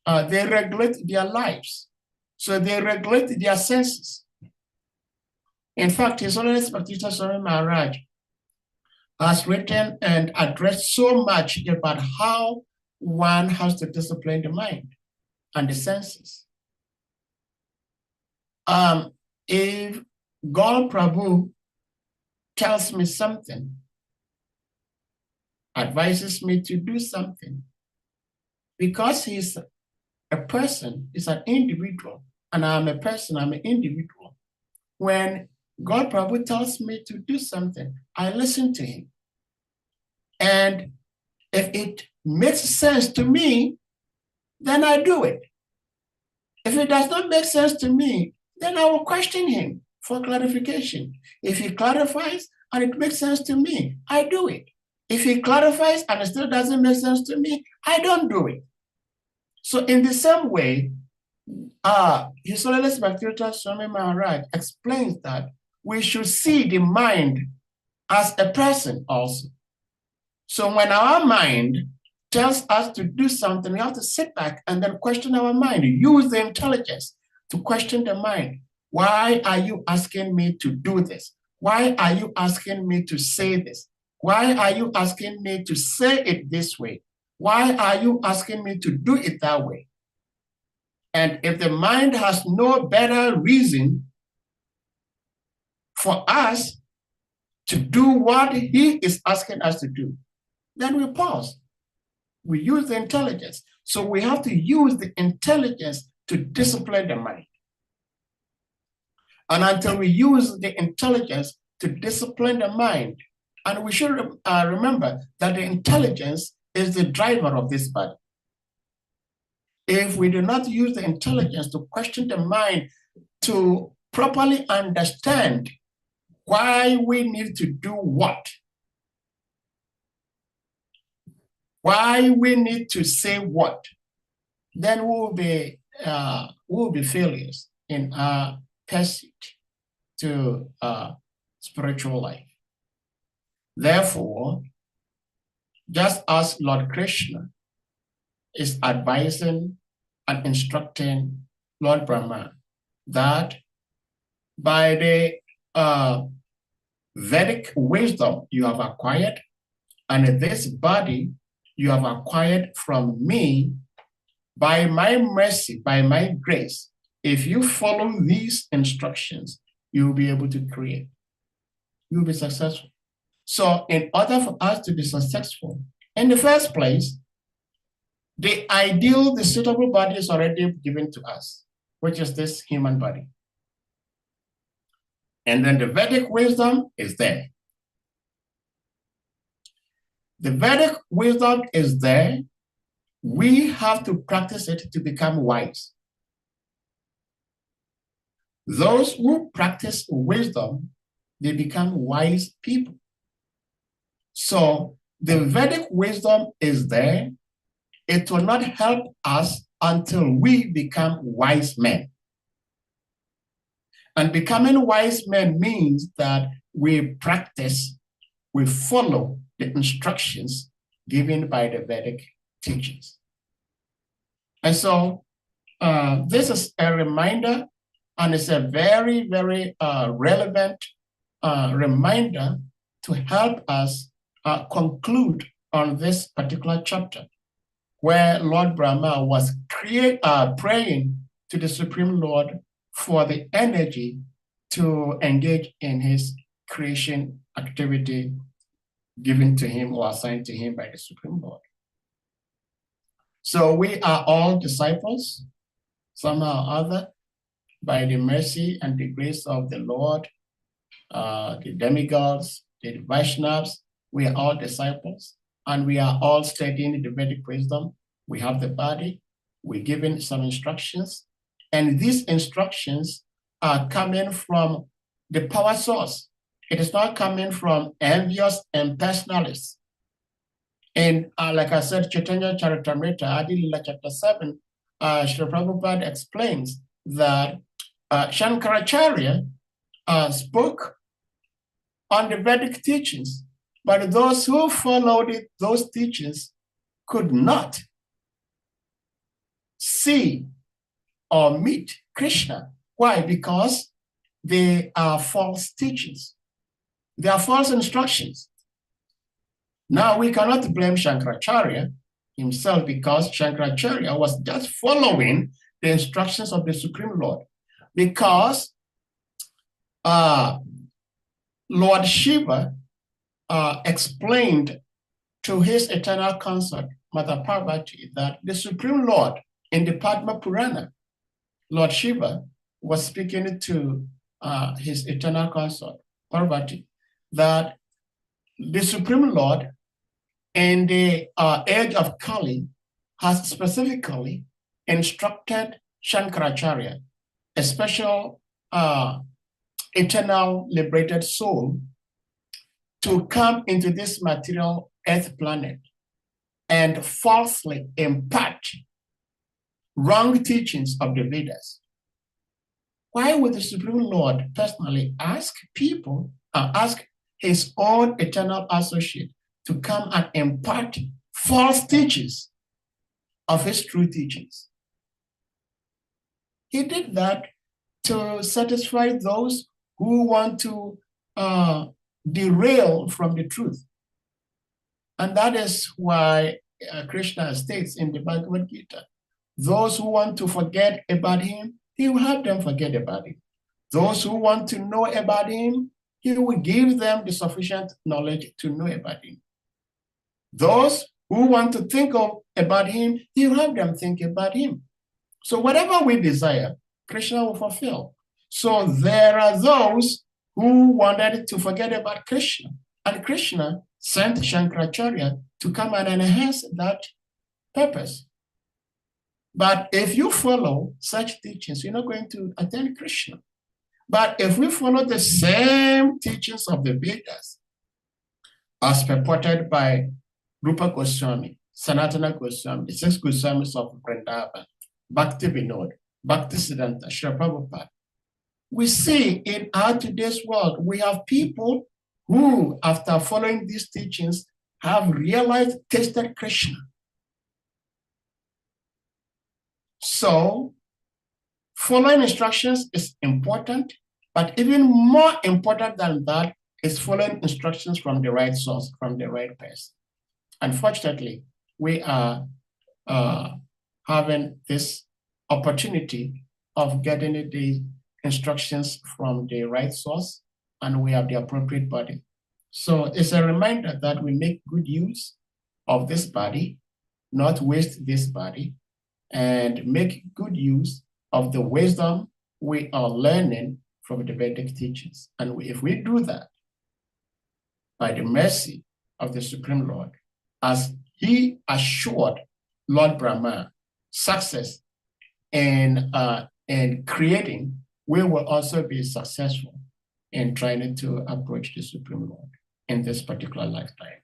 they regulate their lives. So they regulate their senses. In fact, His Holiness Bhaktisiddhanta Swami Maharaj has written and addressed so much about how one has to discipline the mind and the senses. If Gaul Prabhu tells me something, advises me to do something, because he's a person, he's an individual, and I'm a person, I'm an individual. When God Prabhu tells me to do something, I listen to him. And if it makes sense to me, then I do it. If it does not make sense to me, then I will question him for clarification. If he clarifies and it makes sense to me, I do it. If he clarifies and it still doesn't make sense to me, I don't do it. So in the same way, His Holiness Bhaktisiddhanta Swami Maharaj explains that we should see the mind as a person also. So when our mind tells us to do something, we have to sit back and then question our mind, use the intelligence to question the mind. Why are you asking me to do this? Why are you asking me to say this? Why are you asking me to say it this way? Why are you asking me to do it that way? And if the mind has no better reason for us to do what he is asking us to do, then we pause. We use the intelligence. So we have to use the intelligence to discipline the mind. And until we use the intelligence to discipline the mind, and we should remember that the intelligence is the driver of this body. If we do not use the intelligence to question the mind, to properly understand why we need to do what, why we need to say what, then we'll be failures in our pursuit to spiritual life. Therefore, just as Lord Krishna is advising and instructing Lord Brahma that by the Vedic wisdom you have acquired, and this body you have acquired from me, by my mercy, by my grace, if you follow these instructions, you will be able to create. You'll be successful. So in order for us to be successful, in the first place, the ideal, the suitable body is already given to us, which is this human body. And then the Vedic wisdom is there. The Vedic wisdom is there. We have to practice it to become wise. Those who practice wisdom, they become wise people. So the Vedic wisdom is there. It will not help us until we become wise men. And becoming wise men means that we practice, we follow the instructions given by the Vedic teachings. And so this is a reminder, and it's a very, very relevant reminder to help us conclude on this particular chapter, where Lord Brahma was praying to the Supreme Lord for the energy to engage in his creation activity given to him or assigned to him by the Supreme Lord. So we are all disciples, somehow or other, by the mercy and the grace of the Lord, the demigods, the Vaishnavas. We are all disciples, and we are all studying the Vedic wisdom. We have the body, we're given some instructions, and these instructions are coming from the power source. It is not coming from envious impersonalists. And like I said, Chaitanya Charitamrita, Adi Lila chapter 7, Srila Prabhupada explains that Shankaracharya spoke on the Vedic teachings, but those who followed those teachings could not see or meet Krishna. Why? Because they are false teachings. They are false instructions. Now, we cannot blame Shankaracharya himself, because Shankaracharya was just following the instructions of the Supreme Lord. Because Lord Shiva explained to his eternal consort, Mother Parvati, that the Supreme Lord in the Padma Purana, Lord Shiva was speaking to his eternal consort, Parvati, that the Supreme Lord in the age of Kali has specifically instructed Shankaracharya, a special eternal liberated soul, to come into this material earth planet and falsely impart wrong teachings of the Vedas. Why would the Supreme Lord personally ask people, ask his own eternal associate to come and impart false teachings of his true teachings? He did that to satisfy those who want to derail from the truth. And that is why Krishna states in the Bhagavad Gita, those who want to forget about him, he will help them forget about him. Those who want to know about him, he will give them the sufficient knowledge to know about him. Those who want to think about him, he will help them think about him. So whatever we desire, Krishna will fulfill. So there are those who wanted to forget about Krishna, and Krishna sent Shankaracharya to come and enhance that purpose. But if you follow such teachings, you're not going to attain Krishna. But if we follow the same teachings of the Vedas, as purported by Rupa Goswami, Sanatana Goswami, the 6 Goswamis of Vrindavan, Bhakti Vinod, Bhakti Siddhanta, Srila Prabhupada, we see in our today's world, we have people who, after following these teachings, have realized, tasted Krishna. So, following instructions is important, but even more important than that is following instructions from the right source, from the right person. Unfortunately, we are having this opportunity of getting the instructions from the right source, and we have the appropriate body. So it's a reminder that we make good use of this body, not waste this body, and make good use of the wisdom we are learning from the Vedic teachings. And if we do that, by the mercy of the Supreme Lord, as he assured Lord Brahma success in creating, we will also be successful in trying to approach the Supreme Lord in this particular lifetime.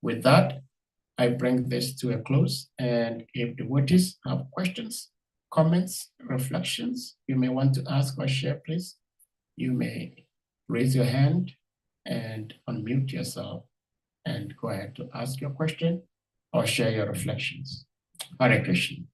With that, I bring this to a close, and if devotees have questions, comments, reflections, you may want to ask or share, please. You may raise your hand and unmute yourself and go ahead to ask your question or share your reflections. Hare Krishna.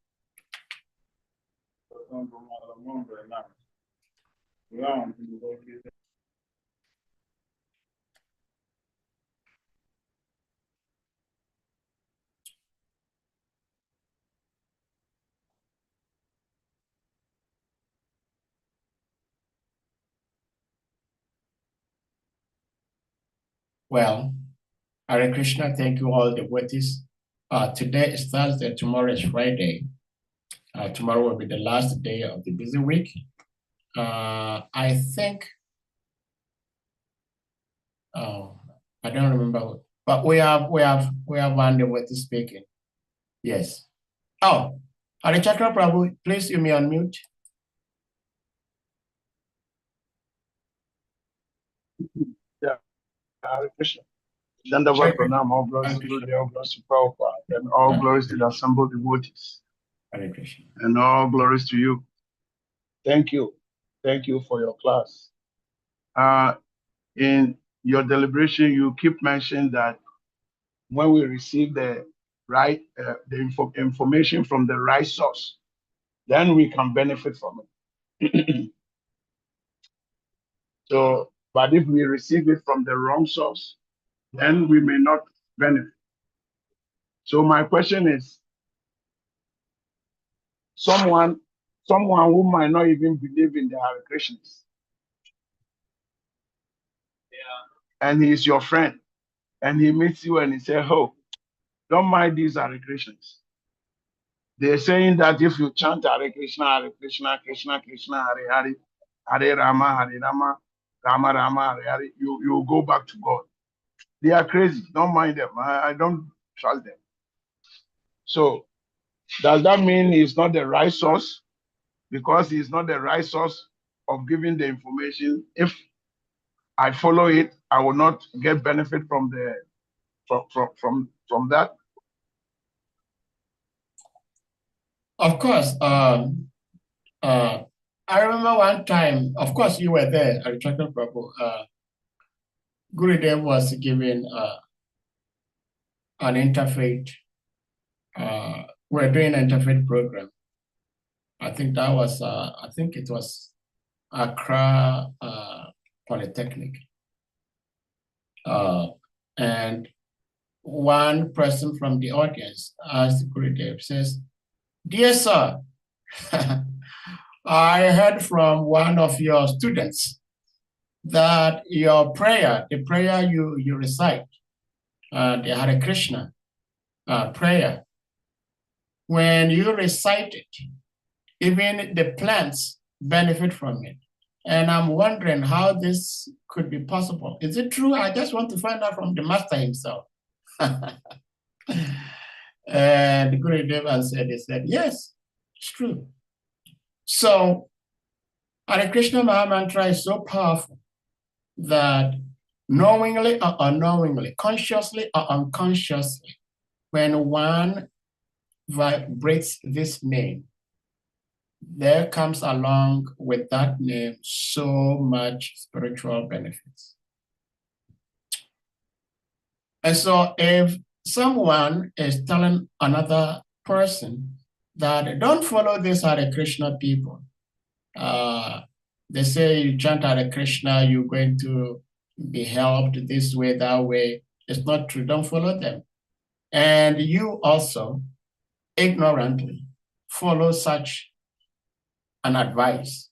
Well, Hare Krishna, thank you all devotees. Today is Thursday, tomorrow is Friday. Tomorrow will be the last day of the busy week. I think, I don't remember, but we have one devotee speaking. Yes. Oh, Hare Chakra Prabhu, please you may unmute. Yeah, Hare Krishna. Dandavat Pranam, all glories to Guru, all glories to Prabhupada, and all glories to the assembled devotees. Hare Krishna. And all glories to you. Thank you. Thank you for your class. In your deliberation, you keep mentioning that when we receive the right information from the right source, then we can benefit from it. So, but if we receive it from the wrong source, then we may not benefit. So my question is, someone who might not even believe in the Hare Krishnas, and he's your friend, and he meets you and he says, "Oh, don't mind these Hare Krishnas." They're saying that if you chant Hare Krishna, Krishna Krishna, Hare Hare, Hare Rama, Rama Rama, Hare Hare, you go back to God. They are crazy. Don't mind them. I don't trust them. So does that mean it's not the right source? Because it's not the right source of giving the information. If I follow it, I will not get benefit from that. Of course. I remember one time, of course, you were there at Chakra Prabhu. Gurudev was giving an interfaith, we're doing an interfaith program. I think that was, I think it was Accra Polytechnic. And one person from the audience asked Gurudev, says, "Dear sir, I heard from one of your students that your prayer, the prayer you recite, the Hare Krishna prayer, when you recite it, even the plants benefit from it. And I'm wondering how this could be possible. Is it true? I just want to find out from the master himself." And Gurudev answered, he said, "Yes, it's true." So Hare Krishna Mahamantra is so powerful that knowingly or unknowingly, consciously or unconsciously, when one vibrates this name, there comes along with that name so much spiritual benefits. And so if someone is telling another person that don't follow this Hare Krishna people, they say you chant Hare Krishna, you're going to be helped this way, that way. It's not true. Don't follow them. And you also ignorantly follow such an advice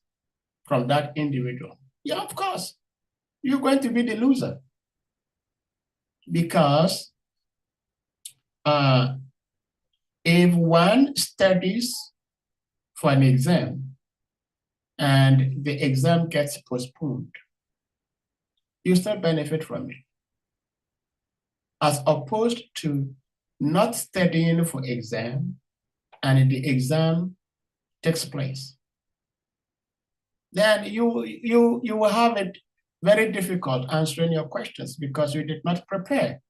from that individual. Yeah, of course, you're going to be the loser. Because if one studies for an exam and the exam gets postponed, you still benefit from it, as opposed to not studying for exam and the exam takes place. Then you will have it very difficult answering your questions because you did not prepare.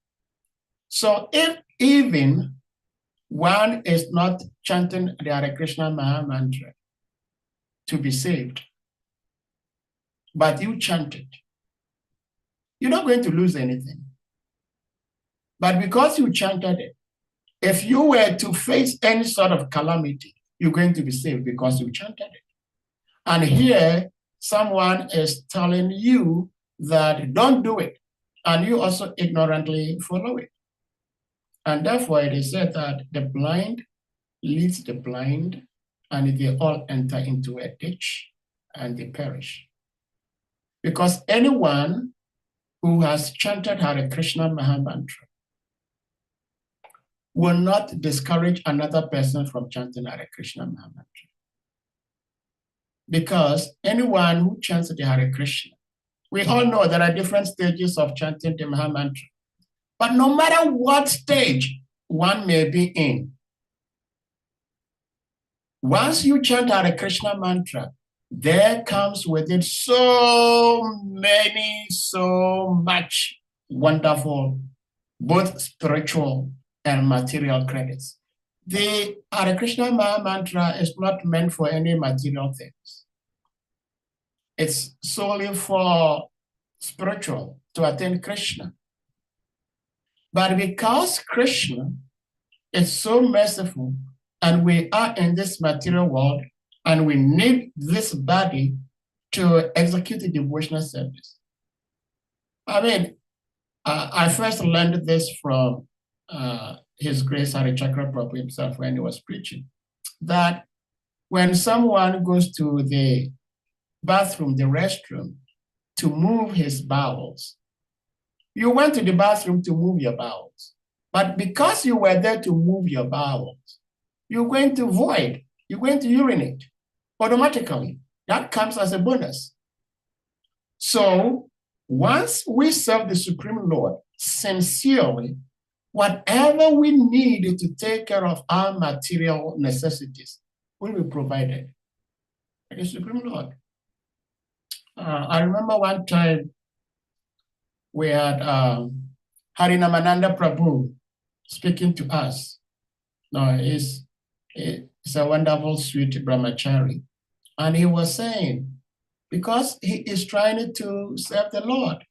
So if even one is not chanting the Hare Krishna Mahamantra to be saved, but you chant it, you're not going to lose anything. But because you chanted it, if you were to face any sort of calamity, you're going to be saved because you chanted it. And here, someone is telling you that don't do it, and you also ignorantly follow it. And therefore, it is said that the blind leads the blind, and they all enter into a ditch, and they perish. Because anyone who has chanted Hare Krishna Mahamantra will not discourage another person from chanting Hare Krishna Mahamantra. Because anyone who chants the Hare Krishna, we all know there are different stages of chanting the Mahamantra. But no matter what stage one may be in, once you chant Hare Krishna mantra, there comes with it so much wonderful, both spiritual and material credits. The Hare Krishna mantra is not meant for any material things. It's solely for spiritual, to attain Krishna. But because Krishna is so merciful, and we are in this material world, and we need this body to execute the devotional service. I mean, I first learned this from His Grace Hari Chakra Prabhu himself when he was preaching, that when someone goes to the bathroom, the restroom, to move his bowels, you went to the bathroom to move your bowels. But because you were there to move your bowels, you're going to void, you're going to urinate automatically. That comes as a bonus. So once we serve the Supreme Lord sincerely, whatever we need to take care of our material necessities will be provided by the Supreme Lord. I remember one time we had Harinamananda Prabhu speaking to us. No, he's a wonderful, sweet brahmachari. And he was saying, because he is trying to serve the Lord,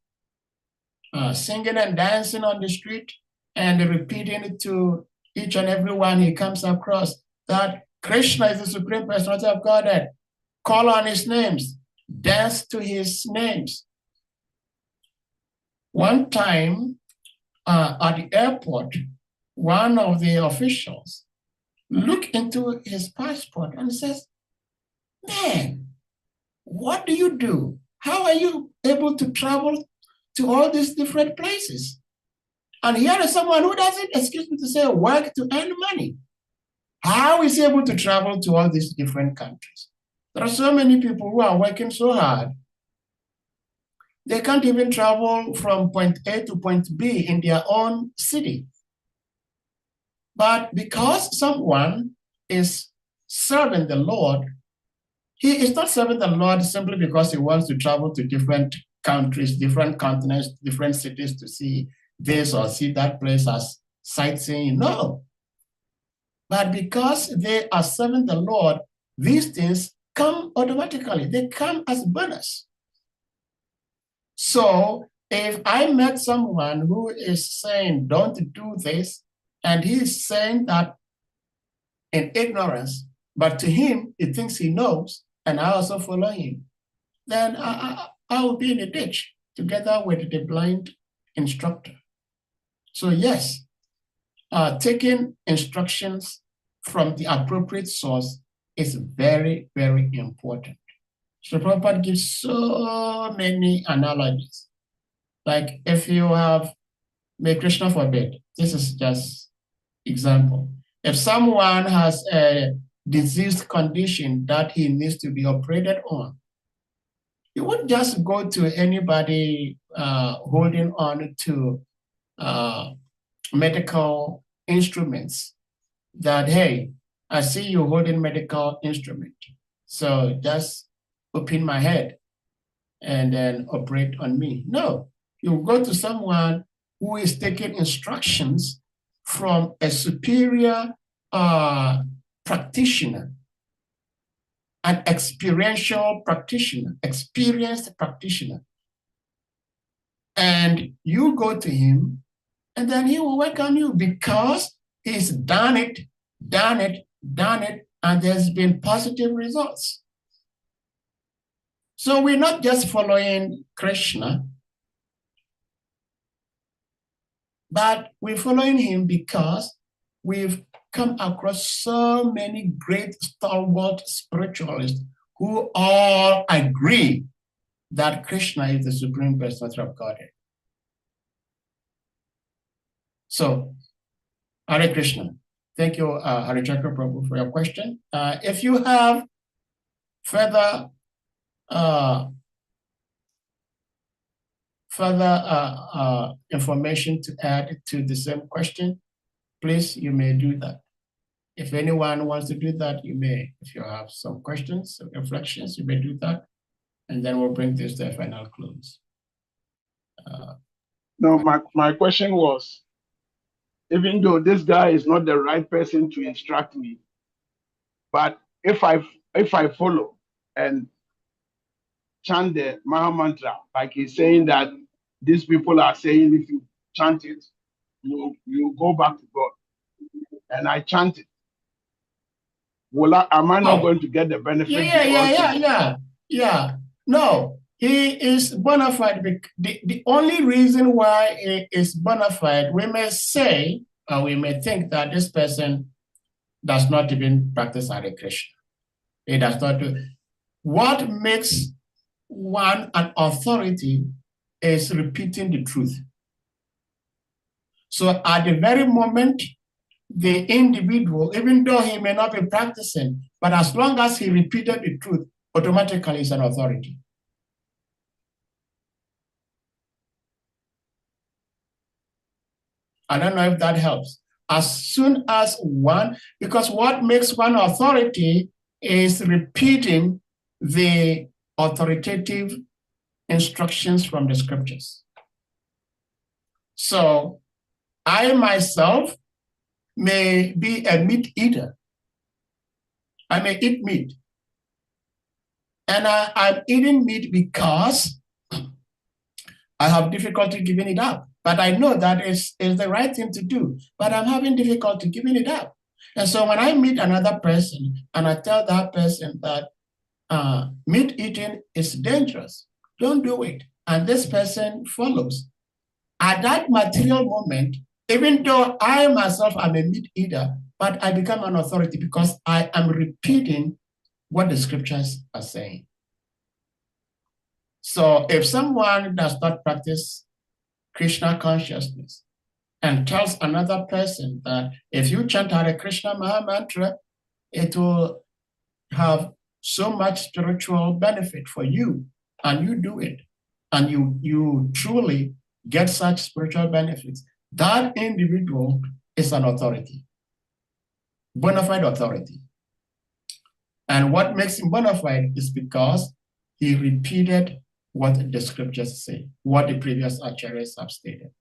singing and dancing on the street and repeating it to each and every one he comes across, that Krishna is the Supreme Personality of Godhead. Call on his names, dance to his names. One time at the airport, one of the officials looked into his passport and says, "Man, what do you do? How are you able to travel to all these different places?" And here is someone who doesn't, excuse me to say, work to earn money. How is he able to travel to all these different countries? There are so many people who are working so hard, they can't even travel from point A to point B in their own city. But because someone is serving the Lord, He is not serving the Lord simply because he wants to travel to different countries, different continents, different cities to see this or see that place as sightseeing. No. But because they are serving the Lord, these things come automatically. They come as bonus. So if I met someone who is saying, don't do this, and he is saying that in ignorance, but to him, he thinks he knows, and I also follow him, then I will be in a ditch together with the blind instructor. So yes, taking instructions from the appropriate source is very, very important. So Prabhupada gives so many analogies. Like if you have, may Krishna forbid, this is just example. If someone has a diseased condition that he needs to be operated on, you wouldn't just go to anybody holding on to medical instruments that, hey, I see you holding medical instrument, so just open my head and then operate on me. No, you go to someone who is taking instructions from a superior practitioner, an experiential practitioner, experienced practitioner. And you go to him, and then he will work on you because he's done it, and there's been positive results. So we're not just following Krishna, but we're following him because we've come across so many great stalwart spiritualists who all agree that Krishna is the supreme personality of Godhead. So, Hare Krishna. Thank you, Harichakra Prabhu, for your question. If you have further information to add to the same question, please, you may do that. If anyone wants to do that, you may. If you have some questions, some reflections, you may do that. And then we'll bring this to a final close. No, my question was, even though this guy is not the right person to instruct me, but if I follow and chant the Maha Mantra, like he's saying that these people are saying, if you chant it, you go back to God, and I chant it, am I not going to get the benefit? Yeah. No, he is bona fide. The only reason why he is bona fide, we may say, or we may think that this person does not even practice Hare Krishna. He does not do. What makes one an authority is repeating the truth. So at the very moment, the individual, even though he may not be practicing, but as long as he repeated the truth, automatically is an authority. I don't know if that helps. As soon as one, because what makes one authority is repeating the authoritative instructions from the scriptures. So I myself may be a meat eater. I may eat meat. And I'm eating meat because I have difficulty giving it up. But I know that is the right thing to do. But I'm having difficulty giving it up. And so when I meet another person and I tell that person that meat eating is dangerous, don't do it. And this person follows. At that material moment, even though I myself am a meat eater, but I become an authority because I am repeating what the scriptures are saying. So if someone does not practice Krishna consciousness and tells another person that if you chant Hare Krishna Maha Mantra, it will have so much spiritual benefit for you, and you do it, and you truly get such spiritual benefits, that individual is an authority, bona fide authority. And what makes him bona fide is because he repeated what the scriptures say, what the previous archers have stated.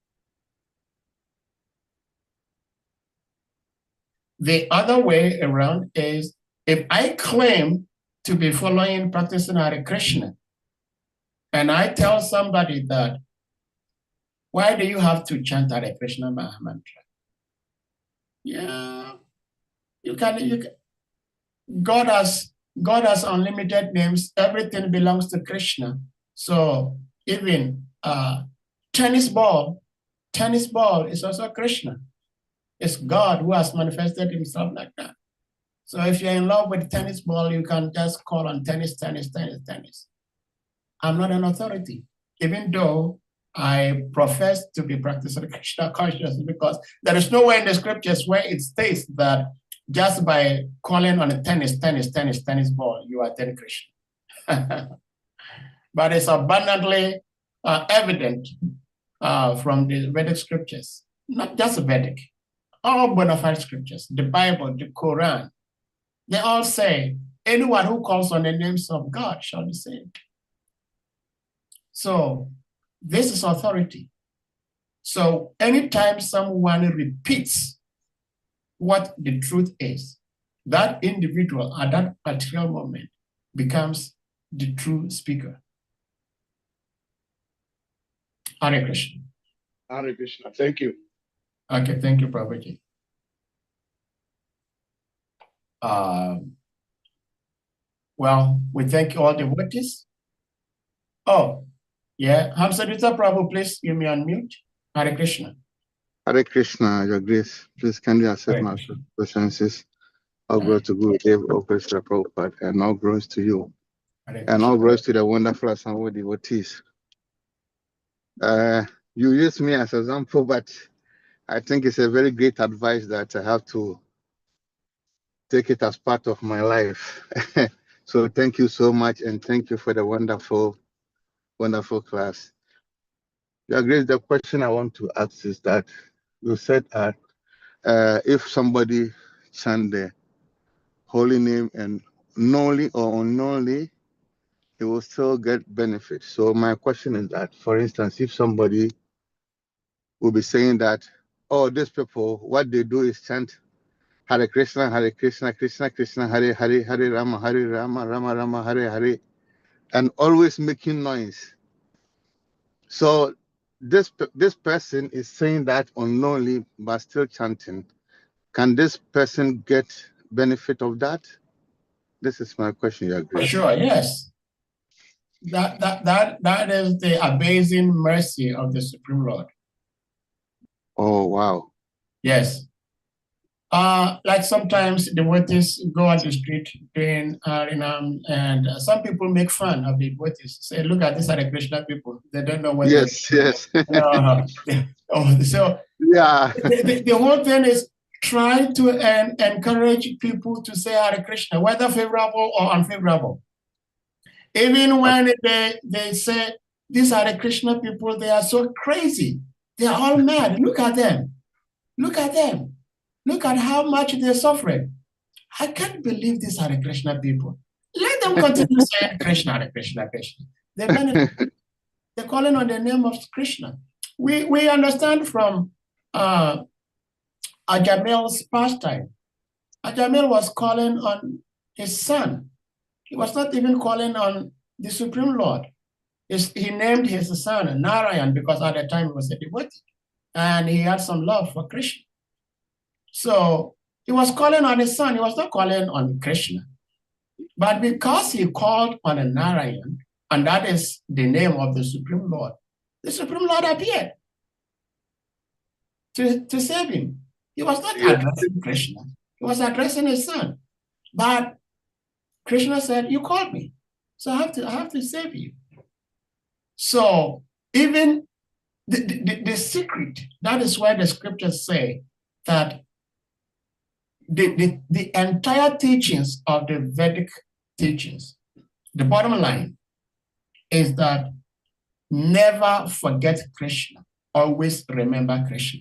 The other way around is if I claim to be following, practicing Hare Krishna, and I tell somebody that, why do you have to chant Hare Krishna mantra? Yeah, you can. God has unlimited names. Everything belongs to Krishna. So even tennis ball is also Krishna. It's God who has manifested himself like that. So if you're in love with tennis ball, you can just call on tennis. I'm not an authority, even though I profess to be practicing Krishna consciousness, because there is nowhere in the scriptures where it states that just by calling on a tennis ball, you attend Krishna. But it's abundantly evident from the Vedic scriptures, not just Vedic, all bona fide scriptures, the Bible, the Quran, they all say, anyone who calls on the names of God shall be saved. So this is authority. So anytime someone repeats what the truth is, that individual at that particular moment becomes the true speaker. Hare Krishna. Hare Krishna. Thank you. Okay, thank you, Prabhuji. Well, we thank all the devotees. Oh, yeah. Hamsadita Prabhu, please give me unmute. Hare Krishna. Hare Krishna, Your Grace. Please kindly accept my obeisances. All glory to Guru Dev, all praise to the Prabhupada, and all glories to you. And all glories to the wonderful assembled devotees. You use me as an example, but I think it's a very great advice that I have to take it as part of my life. So thank you so much, and thank you for the wonderful class. Your Grace, the question I want to ask is that you said that if somebody chant the holy name and knowingly or unknowingly, he will still get benefit. So my question is that, for instance, if somebody will be saying that, oh, these people, what they do is chant Hare Krishna, Krishna Krishna, Hare Hare, Hare Rama, Rama Rama, Hare Hare, and always making noise. So this person is saying that unknowingly but still chanting. Can this person get benefit of that? This is my question, Your Grace. Sure, yes. That is the amazing mercy of the Supreme Lord. Oh, wow. Yes. Like sometimes devotees go on the street doing Harinam, and some people make fun of the devotees. Say, look at these Hare Krishna people. They don't know what. Yes. So yeah. The whole thing is trying to encourage people to say Hare Krishna, whether favorable or unfavorable. Even when they say, these Hare Krishna people, they are so crazy. They are all mad. Look at them. Look at them. Look at how much they're suffering. I can't believe these Hare Krishna people. Let them continue saying Krishna, Hare Krishna, Krishna. They're calling on the name of Krishna. We understand from Ajamel's pastime. Ajamel was calling on his son. He was not even calling on the Supreme Lord. He named his son Narayan because at the time he was a devotee. And he had some love for Krishna. So he was calling on his son. He was not calling on Krishna. But because he called on a Narayan, and that is the name of the Supreme Lord appeared to save him. He was not addressing Krishna. He was addressing his son. But Krishna said, you called me, so I have to save you. So even the secret, that is why the scriptures say that the entire teachings of the Vedic teachings, the bottom line is that never forget Krishna, always remember Krishna.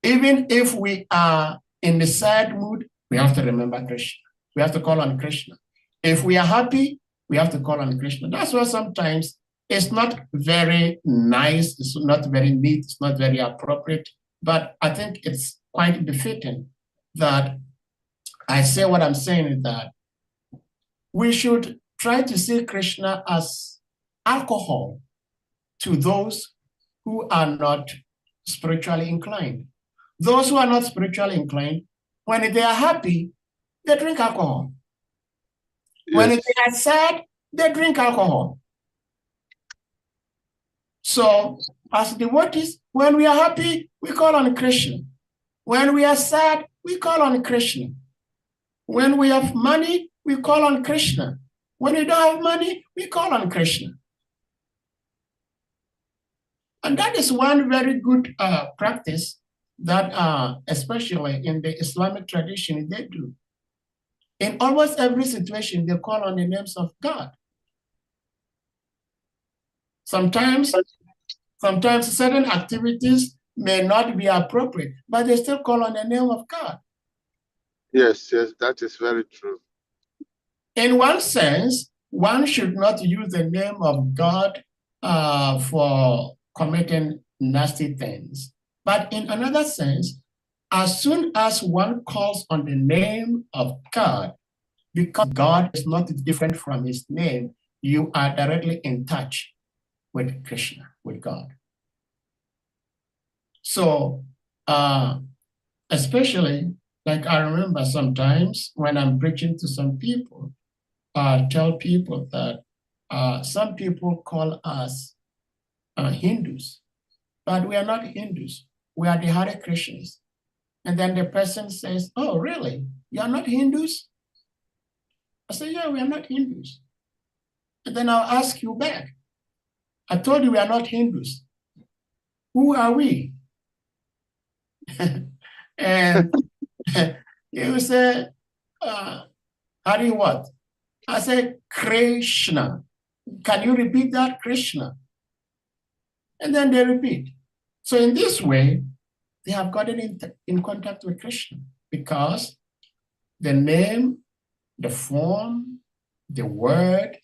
Even if we are in the sad mood, we have to remember Krishna. we have to call on Krishna. If we are happy, we have to call on Krishna. That's why sometimes it's not very nice, it's not very neat, it's not very appropriate, but I think it's quite befitting that I say what I'm saying is that we should try to see Krishna as alcohol to those who are not spiritually inclined. Those who are not spiritually inclined, when they are happy, they drink alcohol. Yes. When they are sad, they drink alcohol. So, as devotees, when we are happy, we call on Krishna. When we are sad, we call on Krishna. When we have money, we call on Krishna. When we don't have money, we call on Krishna. And that is one very good practice that, especially in the Islamic tradition, they do. In almost every situation, they call on the names of God. Sometimes certain activities may not be appropriate, but they still call on the name of God. Yes, that is very true. In one sense, one should not use the name of God for committing nasty things. But in another sense, as soon as one calls on the name of God, because God is not different from his name, you are directly in touch with Krishna, with God. So, especially, like I remember sometimes when I'm preaching to some people, I tell people that some people call us Hindus, but we are not Hindus. We are the Hare Krishnas. And then the person says, oh, really? You are not Hindus? I say, yeah, we are not Hindus. And then I'll ask you back. I told you we are not Hindus. Who are we? And you say, how do you what? I say, Krishna. Can you repeat that? Krishna. And then they repeat. So in this way, they have gotten in contact with Krishna because the name, the form, the word,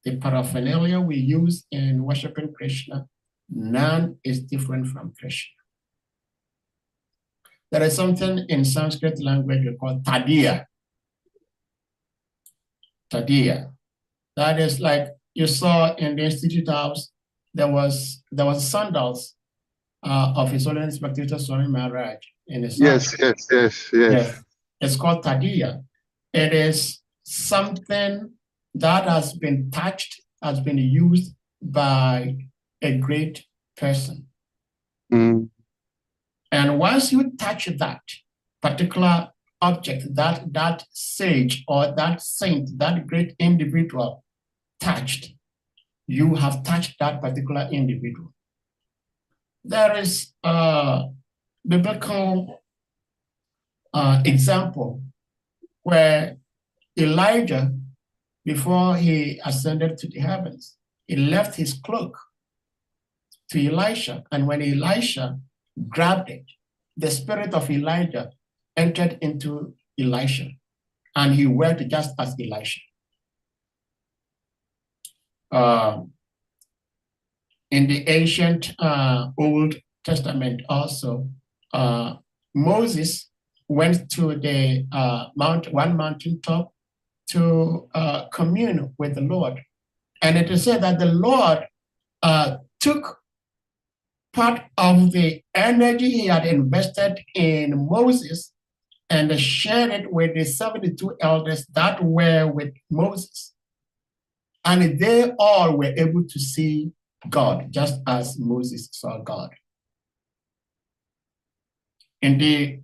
the paraphernalia we use in worshiping Krishna, none is different from Krishna. There is something in Sanskrit language we call tadiya. Tadiya. That is like you saw in the Institute House, there was sandals of His Holiness Bhaktivedanta Swami Maharaj in his house. Yes. It's called tadiya. It is something that has been touched, has been used by a great person. Mm. And once you touch that particular object, that sage or that saint, that great individual touched, you have touched that particular individual. There is a biblical example where Elijah, before he ascended to the heavens, he left his cloak to Elisha. And when Elisha grabbed it, the spirit of Elijah entered into Elisha, and he worked just as Elisha. In the ancient Old Testament also, Moses went to the one mountaintop to commune with the Lord. And it is said that the Lord took part of the energy he had invested in Moses and shared it with the 72 elders that were with Moses. And they all were able to see God, just as Moses saw God. In the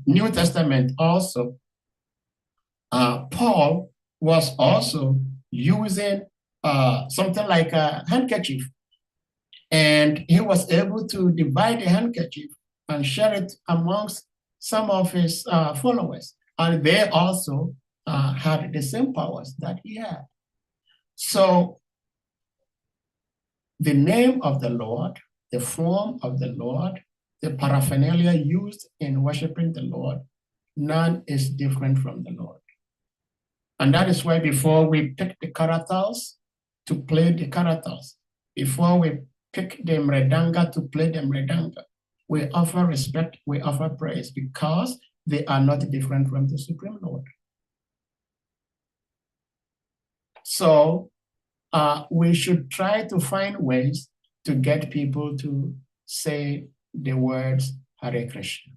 New Testament also, Paul was also using something like a handkerchief, and he was able to divide the handkerchief and share it amongst some of his followers, and they also had the same powers that he had. So the name of the Lord, the form of the Lord, the paraphernalia used in worshiping the Lord, None is different from the Lord. And that is why before we pick the characters to play the characters, before we pick the mredanga to play the mredanga, we offer respect, we offer praise, because they are not different from the Supreme Lord. So we should try to find ways to get people to say the words Hare Krishna,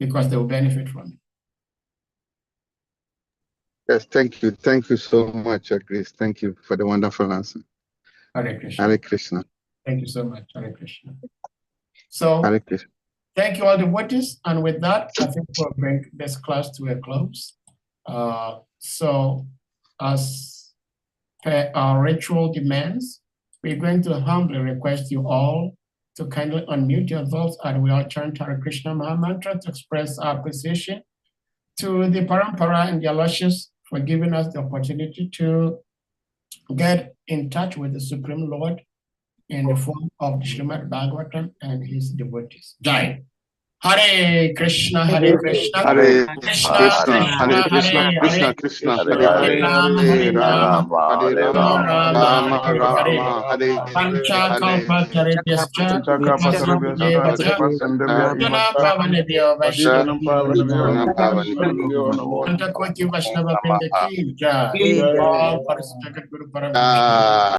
because they will benefit from it. Yes, thank you. Thank you so much, Chris. Thank you for the wonderful answer. Hare Krishna. Hare Krishna. Thank you so much. Hare Krishna. So, Hare Krishna. thank you all devotees. And with that, I think we'll bring this class to a close. So, as per our ritual demands, we're going to humbly request you all to kindly unmute your thoughts, and we all chant Hare Krishna Maha Mantra to express our appreciation to the Parampara and their lordships for giving us the opportunity to get in touch with the Supreme Lord in the form of the Srimad Bhagavatam and his devotees. Jai. Hare Krishna, Hare Krishna, Hare Krishna, Krishna, Krishna, Hare Krishna, Krishna, Hare Rama, Hare Rama, Hare Rama Rama, Hare Hare. Rama, Hare Pancha kalpa taribhyascha, Panchakapatarabhyascha, Jana Pavanebhyo Vaishnava, Antakoti Vaishnava Pinda Ki Jai. All participated Guru Param Krishna.